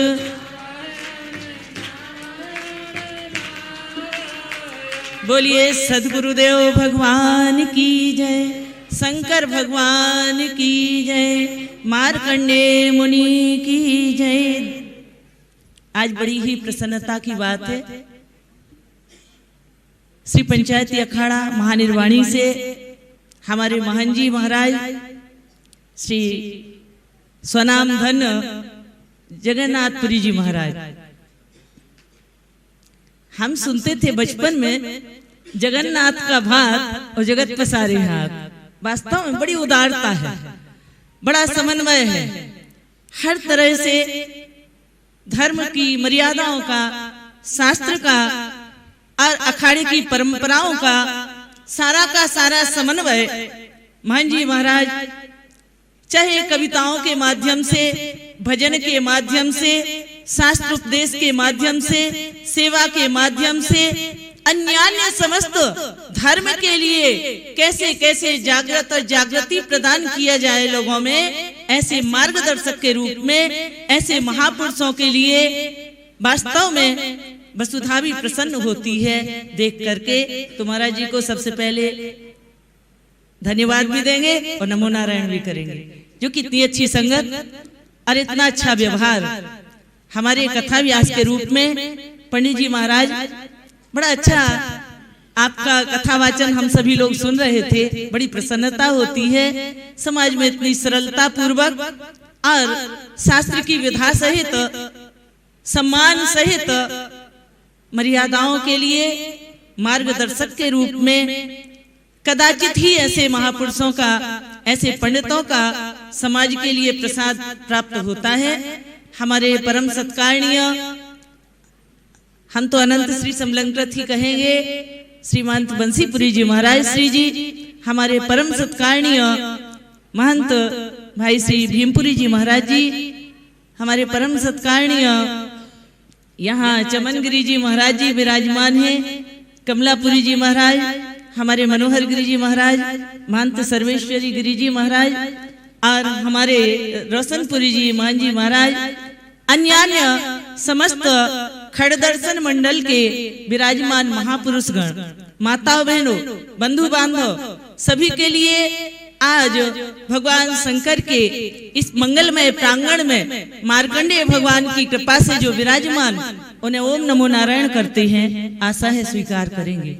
S4: बोलिए सद्गुरुदेव भगवान की जय, शंकर भगवान की जय, मार्कंडेय मुनि की जय। आज बड़ी ही प्रसन्नता की बात है, श्री पंचायती अखाड़ा महानिर्वाणी से हमारे महंत जी महाराज श्री स्वनाम धन्य जगन्नाथपुरी जी महाराज। हम सुनते थे बचपन में जगन्नाथ का भात और जगत पसारे हाथ। वास्तव में बड़ी उदारता है, बड़ा समन्वय है। हर तरह से धर्म की मर्यादाओं का, शास्त्र का और अखाड़े की परंपराओं का सारा समन्वय महान जी महाराज चाहे कविताओं के माध्यम से, भजन के माध्यम से, शास्त्र उपदेश के माध्यम से, सेवा के माध्यम से, अन्यान्य समस्त धर्म के लिए कैसे कैसे जागृत और जागृति प्रदान किया जाए लोगों में, ऐसे मार्गदर्शक के रूप में ऐसे महापुरुषों के लिए वास्तव में वसुधा भी प्रसन्न होती है देख करके। तो महाराज जी को सबसे पहले धन्यवाद भी देंगे और नमो नारायण भी करेंगे, जो कितनी अच्छी संगत और इतना अच्छा व्यवहार हमारे कथा व्यास के रूप में। पंडित जी महाराज बड़ा अच्छा आपका कथा वाचन हम सभी लोग सुन रहे थे, बड़ी प्रसन्नता होती है। समाज में इतनी सरलता पूर्वक और शास्त्र की विधा सहित, सम्मान सहित, मर्यादाओं के लिए मार्गदर्शक के रूप में कदाचित ही ऐसे महापुरुषों का, ऐसे पंडितों का समाज के लिए प्रसाद प्राप्त होता है। हमारे परम सत्कारणीय, हम तो अनंत श्री समलंकृत ही कहेंगे, श्रीमंत बंसीपुरी जी महाराज श्री जी, हमारे परम सत्कारणीय महंत भाई श्री भीमपुरी जी महाराज जी, हमारे परम सत्कारणीय यहाँ चमनगिरी जी महाराज जी विराजमान हैं, कमलापुरी जी महाराज, हमारे मनोहर गिरी जी महाराज, महंत सर्वेश्वरी गिरी जी महाराज और हमारे रोशनपुरी जी मान जी महाराज, अन्यान्य समस्त खड़दर्शन मंडल के विराजमान महापुरुषगण, माताओं बहनों, बंधु बांधव, सभी के लिए आज भगवान शंकर के इस मंगलमय प्रांगण में मार्कंडेय भगवान की कृपा से जो विराजमान, उन्हें ओम नमो नारायण करते हैं। आशा है स्वीकार करेंगे।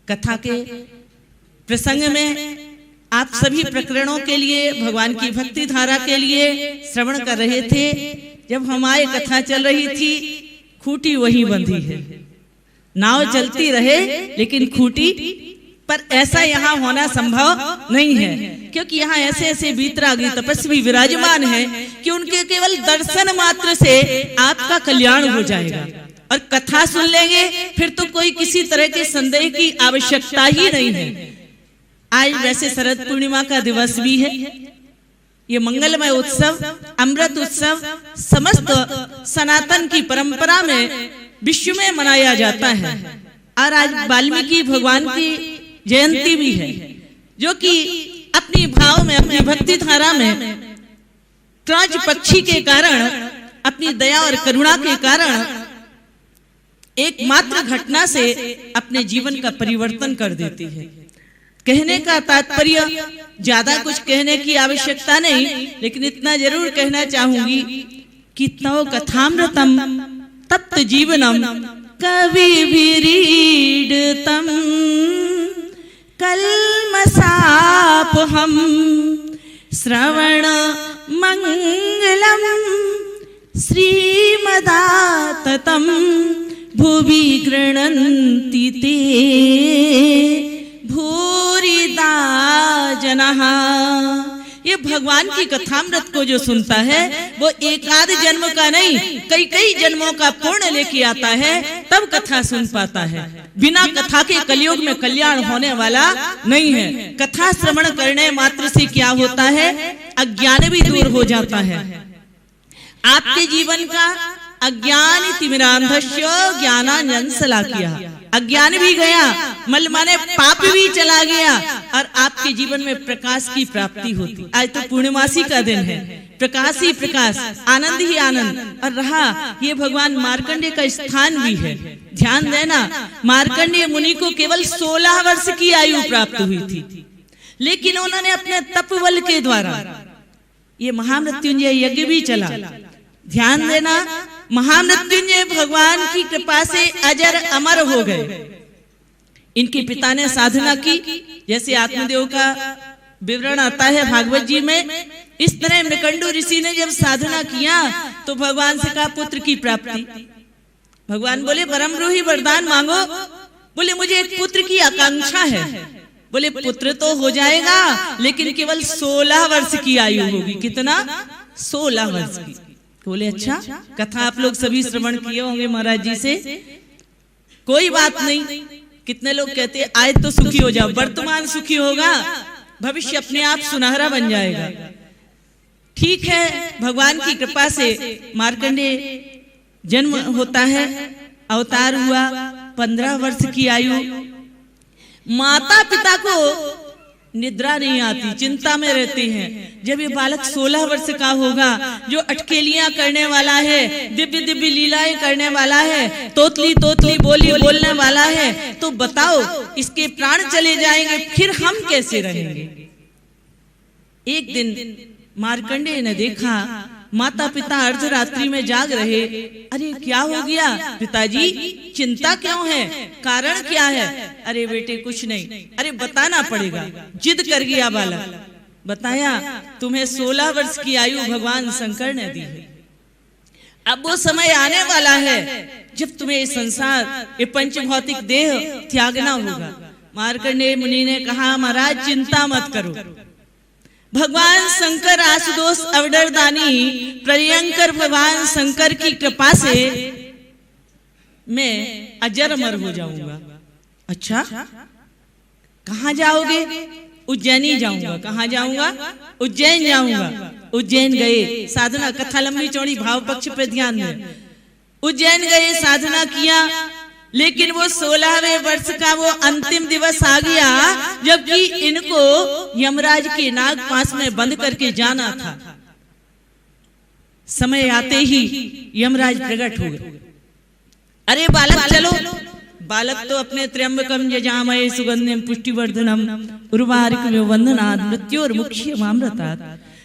S4: कथा के प्रसंग में आप सभी प्रकरणों के लिए, भगवान की भक्ति धारा के लिए श्रवण कर रहे थे। जब हमारी कथा चल रही थी, खूंटी वही बंधी है। नाव चलती रहे लेकिन खूंटी पर ऐसा यहाँ होना संभव नहीं है, क्योंकि यहाँ ऐसे ऐसे वीतरागी तपस्वी विराजमान हैं कि उनके केवल दर्शन मात्र से आपका कल्याण हो जाएगा। और कथा सुन लेंगे फिर तो कोई किसी तरह के संदेह की आवश्यकता ही नहीं है। आज वैसे शरद पूर्णिमा का दिवस भी है। ये मंगलमय उत्सव, अमृत उत्सव समस्त सनातन की परंपरा में विश्व में मनाया जाता है। और आज वाल्मीकि भगवान की जयंती भी है, जो कि अपनी भाव में, अपनी भक्ति धारा में क्रज पक्षी के कारण, अपनी दया और करुणा के कारण एकमात्र घटना से अपने जीवन का परिवर्तन कर देती है। कहने का तात्पर्य ज्यादा कुछ कहने की आवश्यकता नहीं, लेकिन इतना जरूर कहना चाहूंगी कि तव कथामृतम तप्त जीवनम कवि विरीडतम कल्मषाप हम श्रवण मंगलम श्रीमदाततम भुवि गृह्णन्ति ते भूरिदा जनः। ये भगवान की कथामृत को जो सुनता है वो एकाध जन्म का नहीं, कई कई जन्मों का पुण्य लेके आता है, तब कथा सुन पाता है। बिना कथा के कलयुग में कल्याण होने वाला नहीं है। कथा श्रवण करने मात्र से क्या होता है, अज्ञान भी दूर हो जाता है। आपके जीवन का अज्ञान तिमिरांधस्य ज्ञानांजनशलाकया, अज्ञान भी गया, मल माने पाप भी चला गया और आपके जीवन में प्रकाश की प्राप्ति होती। आज तो पूर्णिमासी का दिन है, प्रकाश ही प्रकाश, आनंद ही आनंद। और रहा ये भगवान मार्कंडेय का स्थान भी है। ध्यान देना, मार्कंडेय मुनि को केवल 16 वर्ष की आयु प्राप्त हुई थी, लेकिन उन्होंने अपने तपबल के द्वारा ये महामृत्युंजय यज्ञ भी चला। ध्यान देना, महामृत्युंजय भगवान की कृपा से अजर अमर हो गए। इनके पिता ने साधना की, जैसे आत्मदेव का विवरण आता है भागवत जी में। इस तरह मृकंडू ऋषि ने जब साधना किया तो भगवान से कहा पुत्र की प्राप्ति। भगवान बोले परमद्रोही वरदान मांगो। बोले मुझे एक पुत्र की आकांक्षा है। बोले पुत्र तो हो जाएगा लेकिन केवल 16 वर्ष की आयु होगी। कितना? 16 वर्ष की। बोले अच्छा, कथा आप लोग सभी श्रवण किए होंगे महाराज जी से। कोई बात नहीं। कितने लोग कहते हैं आए तो सुखी हो जाओ, वर्तमान सुखी होगा, भविष्य अपने आप सुनहरा बन जाएगा। ठीक है, भगवान की कृपा से मार्कंडेय जन्म होता है, अवतार हुआ, 15 वर्ष की आयु। माता पिता को निद्रा नहीं आती, चिंता में रहते हैं। जब ये बालक 16 वर्ष का होगा, जो अटकेलियां करने वाला है, दिव्य दिव्य लीलाएं करने वाला है, तोतली तोतली बोली बोलने वाला है, तो बताओ इसके प्राण चले जाएंगे, फिर हम कैसे रहेंगे? एक दिन मार्कंडेय ने देखा माता पिता अर्धरात्रि में जाग रहे। अरे क्या हो गया पिताजी, चिंता क्यों है, कारण क्या है? अरे बेटे कुछ नहीं। अरे बताना पड़ेगा। जिद कर गया बालक, बताया तुम्हें 16 वर्ष की आयु भगवान शंकर ने दी है। अब वो समय आने वाला है जब तुम्हें ये संसार, ये पंच भौतिक देह त्यागना होगा। मार्कंडेय मुनि ने कहा महाराज चिंता मत करो, भगवान शंकर आशुतोष अवडरदानी प्रियंकर भगवान शंकर की कृपा से मैं अजर अमर हो जाऊंगा। अच्छा कहाँ जाओगे? उज्जैनी जाऊंगा। कहाँ जाऊंगा? उज्जैन जाऊंगा। उज्जैन गए, साधना, कथा लंबी चौड़ी, भाव पक्ष पे ध्यान दें। उज्जैन गए, साधना किया, लेकिन वो 16वें वर्ष का वो अंतिम दिवस आ गया जबकि इनको यमराज के नाग पास में बंद करके जाना था। समय आते ही यमराज प्रकट हो गए। अरे बालक चलो। बालक तो अपने त्र्यंबकम यजामहे सुगंधिम पुष्टिवर्धनम उर्वारुकमिव वंदनात् मृत्योर्मुक्षीयमामृतात्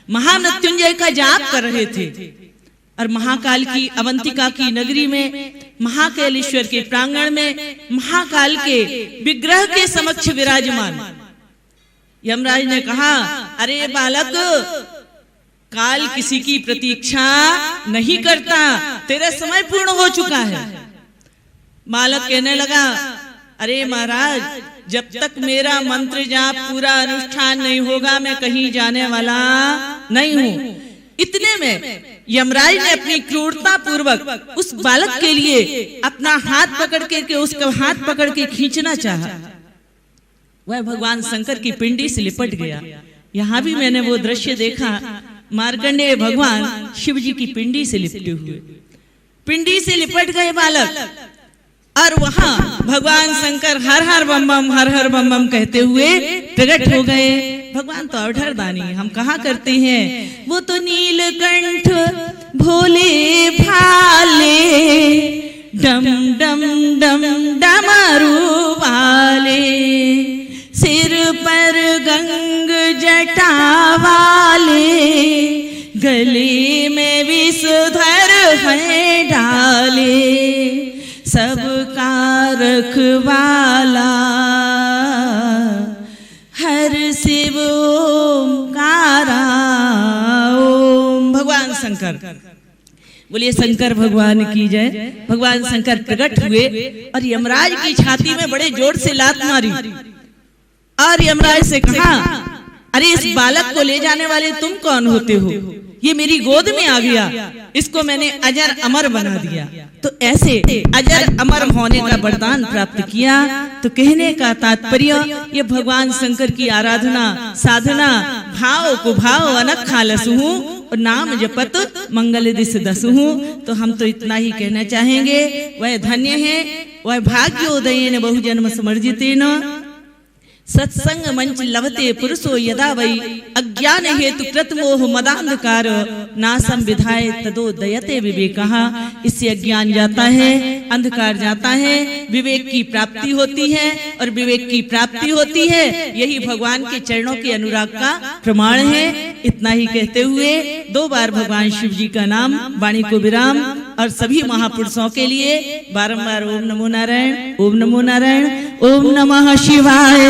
S4: महामृत्युंजय का जाप कर रहे थे। और महाकाल की अवंतिका की नगरी में, महाकालेश्वर के प्रांगण में, महाकाल के विग्रह के समक्ष विराजमान यमराज ने कहा अरे बालक, काल किसी की प्रतीक्षा नहीं करता, तेरा समय पूर्ण हो चुका है। बालक कहने लगा अरे महाराज, जब तक मेरा मंत्र जाप पूरा अनुष्ठान नहीं होगा मैं कहीं जाने वाला नहीं हूं। इतने में यमराज ने अपनी क्रूरता पूर्वक उस बालक के लिए अपना हाथ पकड़ के उसका हाथ पकड़ के खींचना चाहा। वह भगवान शंकर की पिंडी से लिपट गया। यहाँ भी मैंने वो दृश्य देखा, मार्कंडेय भगवान शिव जी की पिंडी से लिपटे हुए, पिंडी से लिपट गए बालक। और वहां भगवान शंकर हर हर बम बम, हर हर बम बम कहते हुए प्रकट हो गए। भगवान तो अवधरदानी, हम कहा करते हैं वो तो नीलकंठ भोले भाले, डम डम डम डमरू वाले, सिर पर गंग जटा वाले, गले में विषधर है डाले, सबका रखवाला हर शिव ओंकारा ओम। भगवान शंकर, बोलिए शंकर भगवान की जय। भगवान शंकर प्रकट हुए और यमराज की छाती में बड़े जोर से लात मारी और यमराज से कहा अरे इस बालक को ले जाने वाले तुम कौन होते हो? ये मेरी गोद में आ गया, इसको मैंने अजर अमर बना दिया। तो ऐसे अजर अमर होने का वरदान प्राप्त किया। तो कहने का तात्पर्य ये भगवान शंकर की आराधना, साधना, भाव को भाव अनखा लसहूं और नाम जपत मंगल दिस दसहूं। तो हम तो इतना ही कहना चाहेंगे, वह धन्य है, वह भाग्योदयेन बहुजन्म समर्जितेन सत्संग मंच लवते पुरुषो यदा वै अज्ञान हेतु कृत मोह मदांधकार नासम विधाय तदोदयते विवेकः। इससे अज्ञान जाता है, अंधकार जाता है, विवेक की प्राप्ति होती है और विवेक की प्राप्ति होती है यही भगवान के चरणों के अनुराग का प्रमाण है। इतना ही कहते हुए 2 बार भगवान शिव जी का नाम वाणी को विराम और सभी महापुरुषों के लिए बारंबार ओम नमो नारायण, ओम नमो नारायण, ओम नमः शिवाय,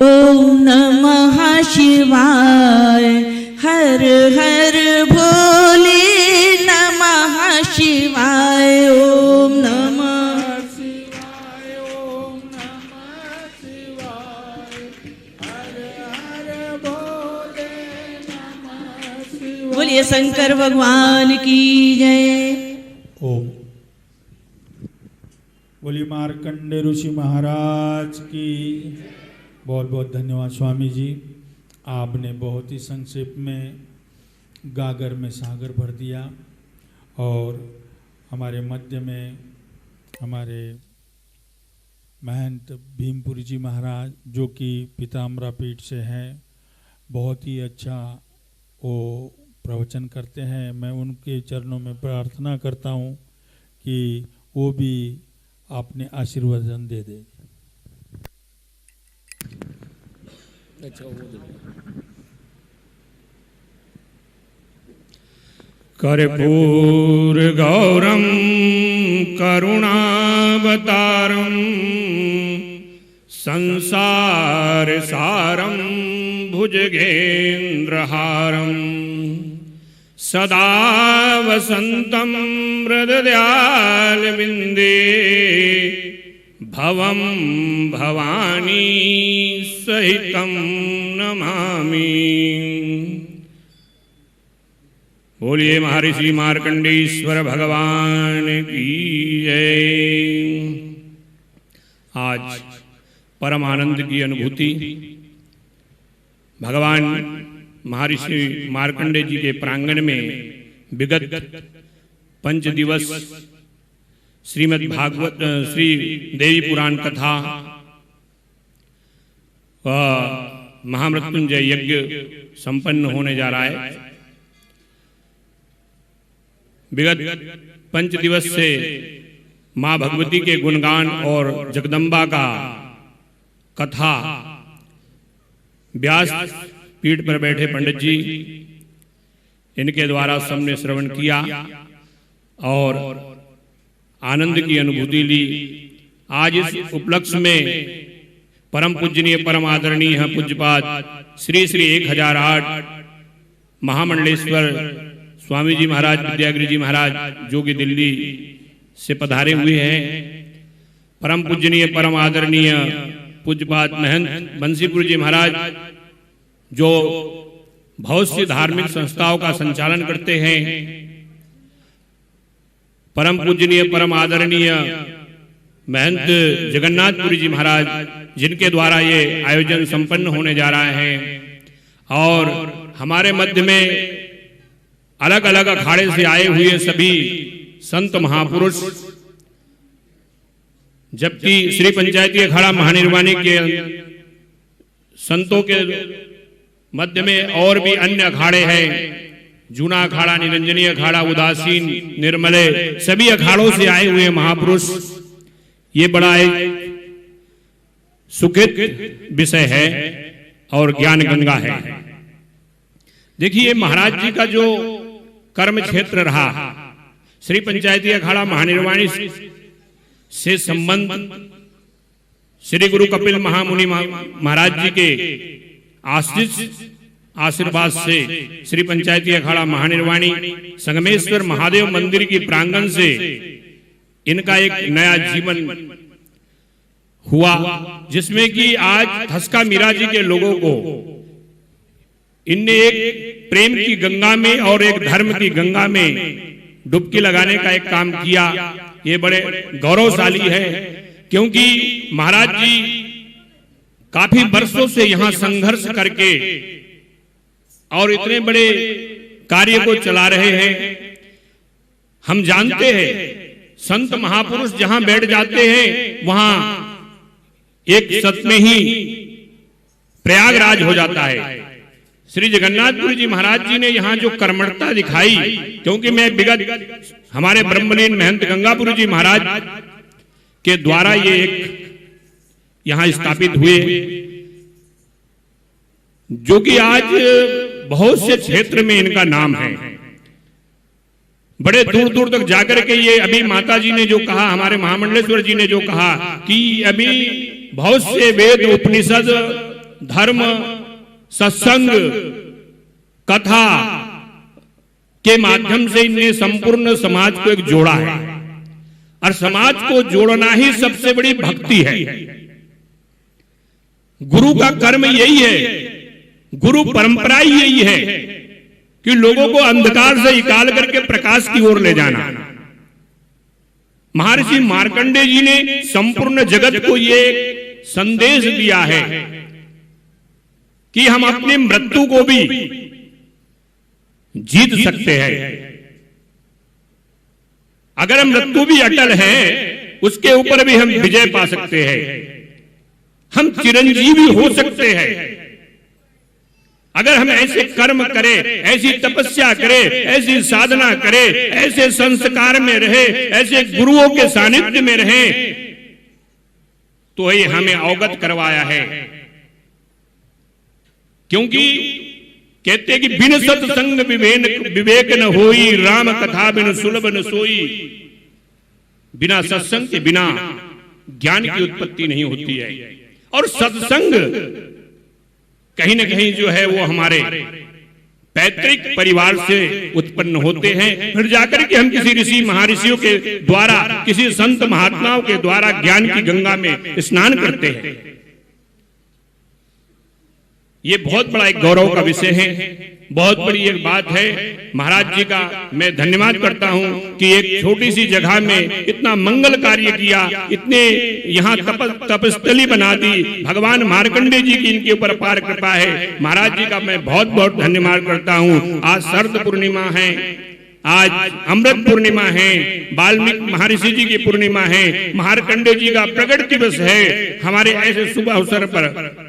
S4: ओम नमः शिवाय। हर हर भोले नमः शिवाय। ओम नमः शिवाय। ओम नमः शिवाय। हर हर भोले नमः शिवाय। बोलिए शंकर भगवान की जय।
S3: ओम। बोलिए मार्कंडे ऋषि महाराज की। बहुत बहुत धन्यवाद स्वामी जी, आपने बहुत ही संक्षेप में गागर में सागर भर दिया और हमारे मध्य में हमारे महंत भीमपुरी जी महाराज जो कि पीताम्बरा पीठ से हैं, बहुत ही अच्छा वो प्रवचन करते हैं। मैं उनके चरणों में प्रार्थना करता हूँ कि वो भी आपने आशीर्वादन दे दे।
S5: कर्पूर गौरम करुणावतारम संसार सारम भुजगेन्द्रहारम सदा वसंतम हृदयालविंदे भवम भवानी सहितं नमामि। बोलिए महर्षि मार्कंडेश्वर भगवान की जय। आज परम आनंद की अनुभूति भगवान महर्षि मार्कंडे जी के प्रांगण में विगत 5 दिवस श्रीमद् भागवत श्री देवी पुराण कथा व महामृत्युंजय यज्ञ संपन्न होने जा रहा है। विगत 5 दिवस से माँ भगवती के गुणगान और जगदम्बा का कथा व्यास पीठ पर बैठे पंडित जी इनके द्वारा सबने श्रवण किया और आनंद की अनुभूति ली। आज इस उपलक्ष्य में परम पूजनीय परम आदरणीय पूज्यपाद श्री श्री 1008 महामंडलेश्वर स्वामी जी महाराज विद्यागिरि जी महाराज जो कि दिल्ली से पधारे हुए हैं, परम पूजनीय परम आदरणीय पूज्यपाद महंत बंसीपुर जी महाराज जो बहुत सी धार्मिक संस्थाओं का संचालन करते हैं, परम पूजनीय परम आदरणीय महंत जगन्नाथपुरी जी महाराज जिनके द्वारा ये आयोजन संपन्न होने जा रहा है। और हमारे मध्य में अलग अलग अखाड़े से आए हुए सभी संत महापुरुष, जबकि श्री पंचायती अखाड़ा महानिर्वाणी के संतों के मध्य में और भी अन्य अखाड़े हैं, जूना अखाड़ा, निरंजनी अखाड़ा, उदासीन, निर्मले, सभी अखाड़ों से आए हुए महापुरुष। ये बड़ा एक सुखित विषय है और ज्ञान गंगा है। देखिए महाराज जी का जो कर्म क्षेत्र रहा, श्री पंचायती अखाड़ा महानिर्वाणी से संबंध श्री गुरु कपिल महामुनि महाराज जी के आशीर्वाद से श्री पंचायती अखाड़ा महानिर्वाणी संगमेश्वर महादेव मंदिर की प्रांगण से इनका एक नया जीवन हुआ, जिसमें कि आज धसका मीरा जी के लोगों को इनने एक प्रेम की गंगा में और एक धर्म की गंगा में डुबकी लगाने का एक काम किया। ये बड़े गौरवशाली है, क्योंकि महाराज जी काफी वर्षों से यहाँ संघर्ष करके और इतने बड़े कार्य को चला रहे हैं। हम जानते हैं संत महापुरुष जहां बैठ जाते हैं वहां एक सत में ही प्रयागराज हो जाता है। श्री जगन्नाथपुरी जी महाराज जी ने यहाँ जो कर्मठता दिखाई, क्योंकि मैं विगत हमारे ब्रह्मलीन महंत गंगापुरी जी महाराज के द्वारा ये एक यहाँ स्थापित हुए, जो कि आज बहुत से क्षेत्र में इनका नाम है। बड़े दूर दूर तक जाकर के ये अभी माता जी ने जो कहा, हमारे महामंडलेश्वर जी ने जो कहा कि अभी बहुत से वेद उपनिषद धर्म, सत्संग, कथा के माध्यम से इनने संपूर्ण समाज को एक जोड़ा है। और समाज को जोड़ना ही सबसे बड़ी भक्ति है। गुरु का कर्म यही है, गुरु परंपरा ही यही है कि लोगों को अंधकार से निकाल करके प्रकाश की ओर ले जाना। महर्षि मार्कंडेय जी ने संपूर्ण जगत को ये संदेश दिया है कि हम अपनी मृत्यु को भी जीत सकते हैं। अगर मृत्यु भी अटल है, उसके ऊपर भी हम विजय पा सकते हैं, हम चिरंजीवी हो सकते हैं। अगर हम ऐसे कर्म करें, ऐसी तपस्या करें, ऐसी साधना करें, ऐसे संस्कार में रहे, ऐसे गुरुओं के सानिध्य में रहे, तो ये हमें अवगत करवाया है। क्योंकि कहते कि बिन सत्संग विवेक न होई, राम कथा बिन सुलभ न सोई। बिना सत्संग के बिना ज्ञान की उत्पत्ति नहीं होती है। और सत्संग कहीं न कहीं जो है वो हमारे पैतृक परिवार से उत्पन्न होते हैं, फिर जाकर के हम किसी ऋषि महर्षियों के द्वारा, किसी संत महात्माओं के द्वारा ज्ञान की गंगा में स्नान करते हैं। ये बहुत बड़ा एक गौरव का विषय है, बहुत बड़ी एक बात है। महाराज जी का मैं धन्यवाद करता हूं कि एक छोटी सी जगह में इतना मंगल कार्य किया, इतने यहाँ तपस्थली बना दी। भगवान मार्कंडेय जी की इनके ऊपर अपार कृपा है। महाराज जी का मैं बहुत बहुत धन्यवाद करता हूँ। आज शरद पूर्णिमा है, आज अमृत पूर्णिमा है, वाल्मीकि महर्षि जी की पूर्णिमा है, मार्कंडेय जी का प्रकट दिवस है। हमारे ऐसे शुभ अवसर पर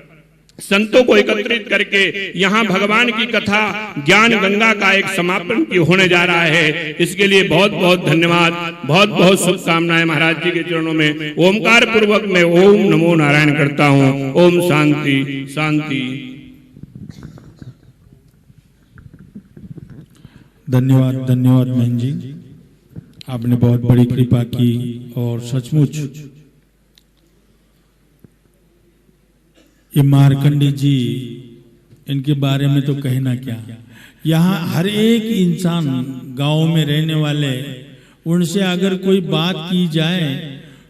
S5: संतों को एकत्रित करके यहाँ भगवान की कथा ज्ञान गंगा का एक समापन होने जा रहा है। इसके लिए बहुत बहुत धन्यवाद, बहुत बहुत शुभकामनाएं महाराज जी के चरणों में ओमकार पूर्वक मैं ओम नमो नारायण करता हूँ। ओम शांति शांति।
S3: धन्यवाद धन्यवाद बहन जी, आपने बहुत बड़ी कृपा की। और सचमुच ये मार्कंडेय जी, इनके बारे में तो कहना क्या। यहाँ हर एक इंसान गांव में रहने वाले, उनसे अगर कोई बात की जाए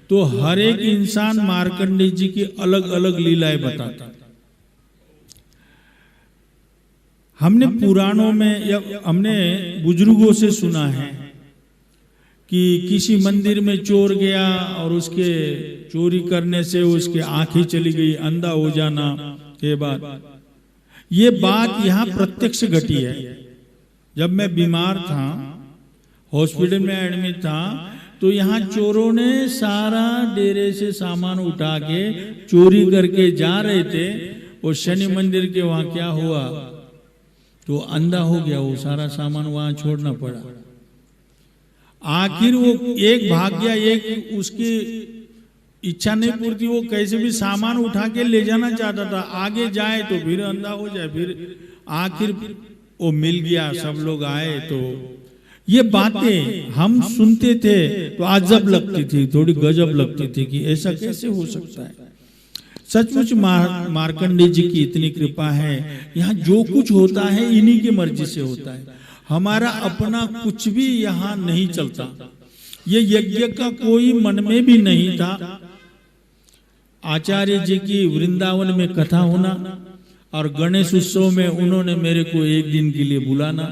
S3: तो हर एक इंसान मार्कंडेय जी की अलग अलग लीलाएं बताता। हमने पुराणों में या हमने बुजुर्गों से सुना है कि किसी मंदिर में चोर गया और उसके चोरी करने से उसकी आंखें चली गई, अंधा हो जाना। ये बात यहाँ प्रत्यक्ष घटी है। जब मैं बीमार था, हॉस्पिटल में एडमिट था, तो यहाँ चोरों ने सारा डेरे से सामान उठा के चोरी करके जा रहे थे। और शनि मंदिर के वहां क्या हुआ, तो अंधा हो गया, वो सारा सामान वहां छोड़ना पड़ा। आखिर वो एक भाग गया, एक उसकी इच्छा नहीं पूर्ति, वो कैसे भी सामान उठा के ले जाना चाहता था, आगे जाए तो फिर अंधा हो जाए। फिर आखिर वो मिल गया, सब लोग आए। तो ये बातें हम सुनते थे तो अजब लगती थी, थोड़ी गजब लगती थी कि ऐसा कैसे हो सकता है। सचमुच मार्कंडेय जी की इतनी कृपा है। यहाँ जो कुछ होता है इन्हीं की मर्जी से होता है। हमारा अपना कुछ भी यहाँ नहीं चलता। ये यज्ञ का कोई मन में भी नहीं था। आचार्य जी की वृंदावन में कथा होना और गणेश उत्सव में उन्होंने मेरे को एक दिन के लिए बुलाना,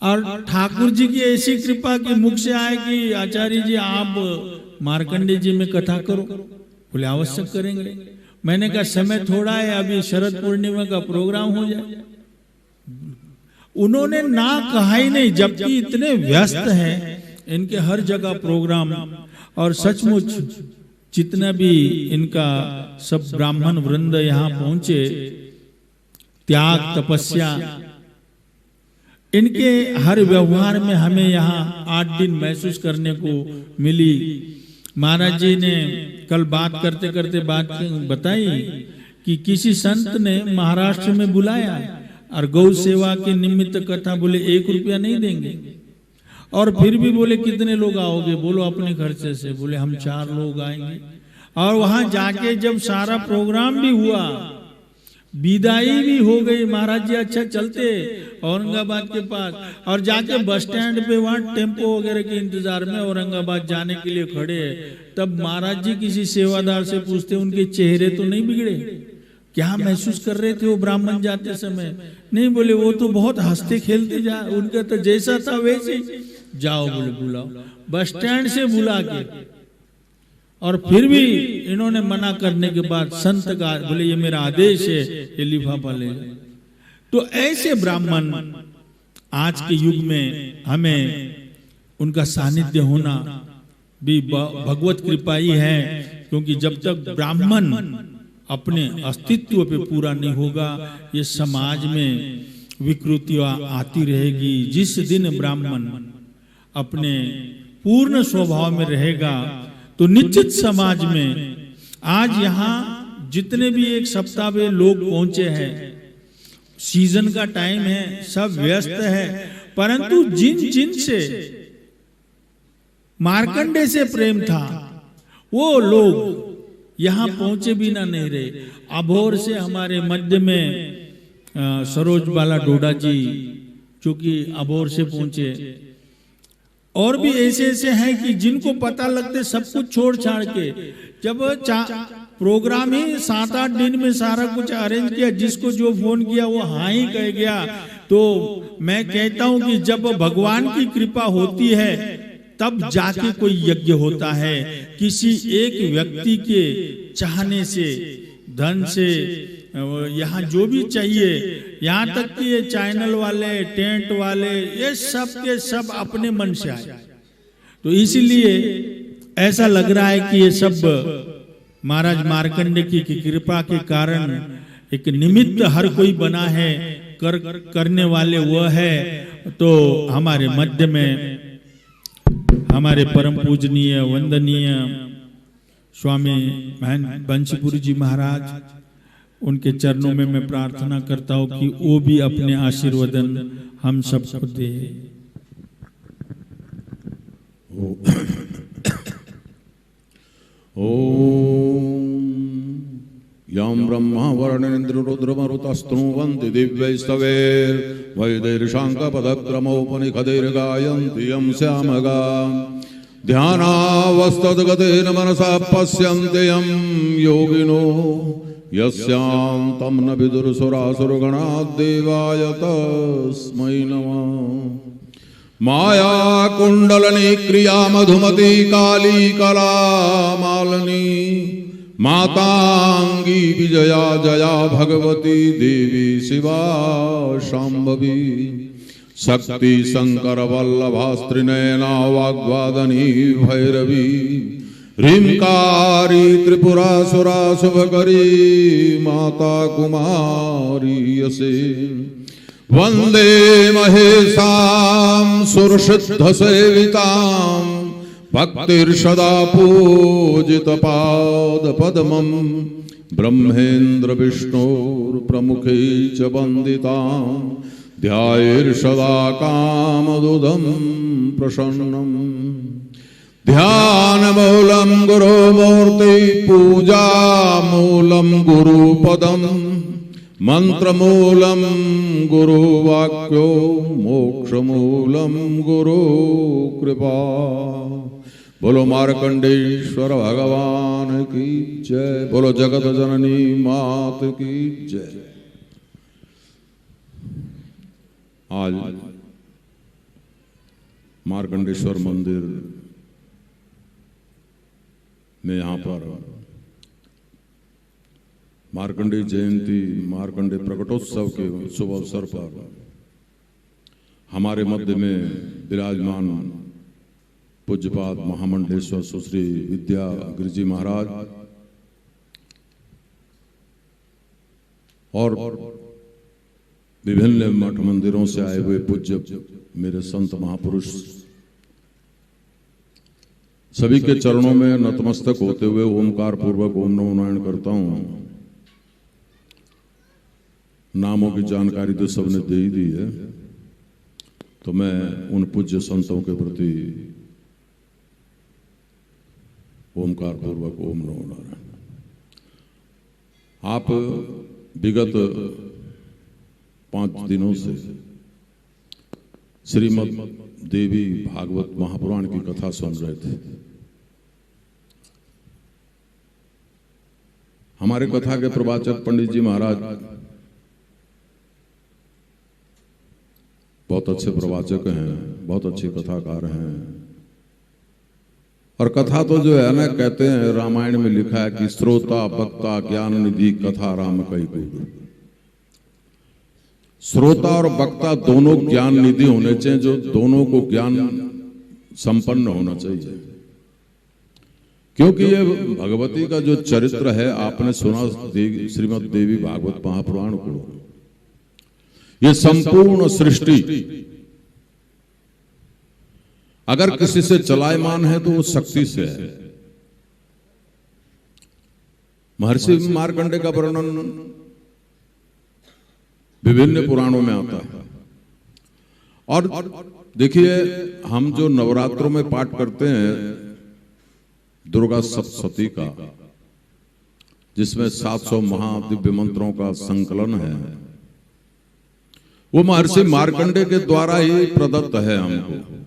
S3: और ठाकुर जी की ऐसी कृपा कि मुख से आए कि आचार्य जी आप मार्कंडेय जी में कथा करो। बोले अवश्य करेंगे। मैंने कहा समय थोड़ा है, अभी शरद पूर्णिमा का प्रोग्राम हो जाए। उन्होंने ना कहा ही नहीं, जबकि इतने व्यस्त हैं इनके हर जगह प्रोग्राम। और सचमुच जितना भी इनका सब ब्राह्मण वृंद यहाँ पहुंचे, त्याग तपस्या, इनके हर व्यवहार में हमें यहाँ 8 दिन महसूस करने को मिली। महाराज जी ने कल बात करते करते बात बताई कि किसी संत ने महाराष्ट्र में बुलाया और गौ सेवा के निमित्त कथा, बोले 1 रुपया नहीं देंगे। और फिर भी बोले कितने लोग आओगे, बोलो अपने खर्चे से। बोले हम 4 लोग आएंगे। और वहां जाके जब सारा प्रोग्राम भी हुआ, विदाई भी हो गई, महाराज जी अच्छा चलते औरंगाबाद के पास, और जाके बस स्टैंड पे वहां टेम्पो वगैरह के इंतजार में औरंगाबाद जाने के लिए खड़े, तब महाराज जी किसी सेवादार से पूछते उनके चेहरे तो नहीं बिगड़े, क्या महसूस कर रहे थे वो ब्राह्मण जाते समय? नहीं, बोले वो तो बहुत हंसते खेलते जा, उनका तो जैसा था वैसे। जाओ बोले बुलाओ, बस स्टैंड से बुला के, और फिर भी इन्होंने मना करने के बाद संत का बोले ये मेरा आदेश है, ये लिफाफा ले जाओ। तो ऐसे ब्राह्मण आज के युग में हमें उनका सानिध्य होना भी भगवत कृपा ही है, क्योंकि जब तक ब्राह्मण अपने अस्तित्व पे पूरा नहीं होगा, ये समाज में विकृतियां आती रहेगी। जिस दिन ब्राह्मण अपने पूर्ण स्वभाव में रहेगा तो निश्चित समाज में, आज यहाँ जितने भी एक सप्ताह में लोग पहुंचे हैं, सीजन का टाइम है, सब व्यस्त है, परंतु जिन जिन से मार्कंडे से प्रेम था वो लोग यहाँ पहुंचे बिना नहीं रहे। अभोर से हमारे मध्य में सरोज बाला डोडा जी जो कि अभोर से पहुंचे, और भी ऐसे ऐसे हैं कि जिनको पता लगते सब कुछ छोड़ छाड़ के, जब प्रोग्राम ही 7-8 दिन में सारा कुछ अरेंज किया, जिसको जो फोन किया वो हाँ ही कह गया। तो मैं कहता हूं कि जब भगवान की कृपा होती है तब जाके कोई यज्ञ होता है। किसी एक व्यक्ति के चाहने से, धन से, यहाँ जो भी चाहिए, यहाँ तक कि ये चैनल वाले, टेंट वाले, ये सब के सब अपने मन से आए। तो इसीलिए ऐसा लग रहा है कि ये सब महाराज मार्कंडे की कृपा के कारण एक निमित्त हर कोई बना है, करने वाले वो है। तो हमारे मध्य में हमारे परम पूजनीय वंदनीय स्वामी बंशीपुरी जी महाराज, उनके चरणों में मैं प्रार्थना करता हूं कि वो भी अपने आशीर्वादन हम सबको दे।
S6: ओम यं ब्रह्मा वर्णेन्द्र रुद्रमरुतस्तुवन्ति दिव्यैस्तवैर् वैदेशाङ्कपदक्रमोपनिषदैर्गायन्ति यं श्यामगा ध्यानावस्थितगतेन मनसा पश्यन्ति यं योगिनो यस्यान्तं न विदुरसुरासुरगणाद्देवाय तस्मै नमः। मायाकुण्डलनी क्रिया मधुमती काली कलामालिनी मातांगी विजया जया भगवती देवी शिवा शाम्भवी शक्ति शंकर वल्लभा स्त्रीनयना वाग्वादनी भैरवी ह्रींकारी त्रिपुरासुरा शुभकरी माता कुमारी यसे वंदे महेशां सुरसिद्ध सेवितां भक्तिर्सदा पूजित पाद पद्मं ब्रह्मेन्द्र विष्णुर्प्रमुखे च वन्दितां ध्यायेर्सदा कामदुदं प्रसन्नम्। ध्यानमूलं गुरुमूर्ति पूजामूलं गुरुपदं मंत्रमूलं गुरुवाक्यो मोक्षमूलं गुरुकृपा। बोलो मार्कंडेश्वर भगवान की जय, बोलो जगत जननी मात की जय। आज मार्कंडेश्वर मंदिर में यहाँ पर मार्कंडे जयंती, मार्कंडे प्रकटोत्सव के शुभ अवसर पर हमारे मध्य में विराजमान पूज्यपाद महामंडलेश्वर सुश्री विद्या गिरिजी महाराज और विभिन्न मठ मंदिरों से आए हुए पूज्य मेरे संत महापुरुष, सभी के चरणों में नतमस्तक होते हुए ओमकार पूर्वक ओम नमो नारायण करता हूं। नामों की जानकारी तो सबने दे ही दी है, तो मैं उन पूज्य संतों के प्रति ओमकार पूर्वक ओम नमो नारायण। आप विगत 5 दिनों से श्रीमद् देवी भागवत महापुराण की कथा सुन रहे थे। हमारे कथा के प्रवाचक पंडित जी महाराज बहुत अच्छे प्रवाचक हैं, बहुत अच्छे कथाकार हैं। और कथा तो जो है ना, कहते हैं रामायण में लिखा है कि श्रोता वक्ता ज्ञान निधि कथा राम कई को। श्रोता और वक्ता दोनों ज्ञान निधि होने चाहिए, जो दोनों को ज्ञान संपन्न होना चाहिए। क्योंकि ये भगवती का जो चरित्र है, आपने सुना श्रीमद् देवी भागवत महापुराण को, ये संपूर्ण सृष्टि अगर किसी से चलायमान है तो वो शक्ति से है। महर्षि मार्कंडेय का वर्णन विभिन्न पुराणों में आता है। और देखिए, हम जो नवरात्रों में पाठ करते हैं दुर्गा सप्तशती का, जिसमें 700 महादिव्य मंत्रों का संकलन है, वो महर्षि मार्कंडेय के द्वारा ही प्रदत्त है हमको।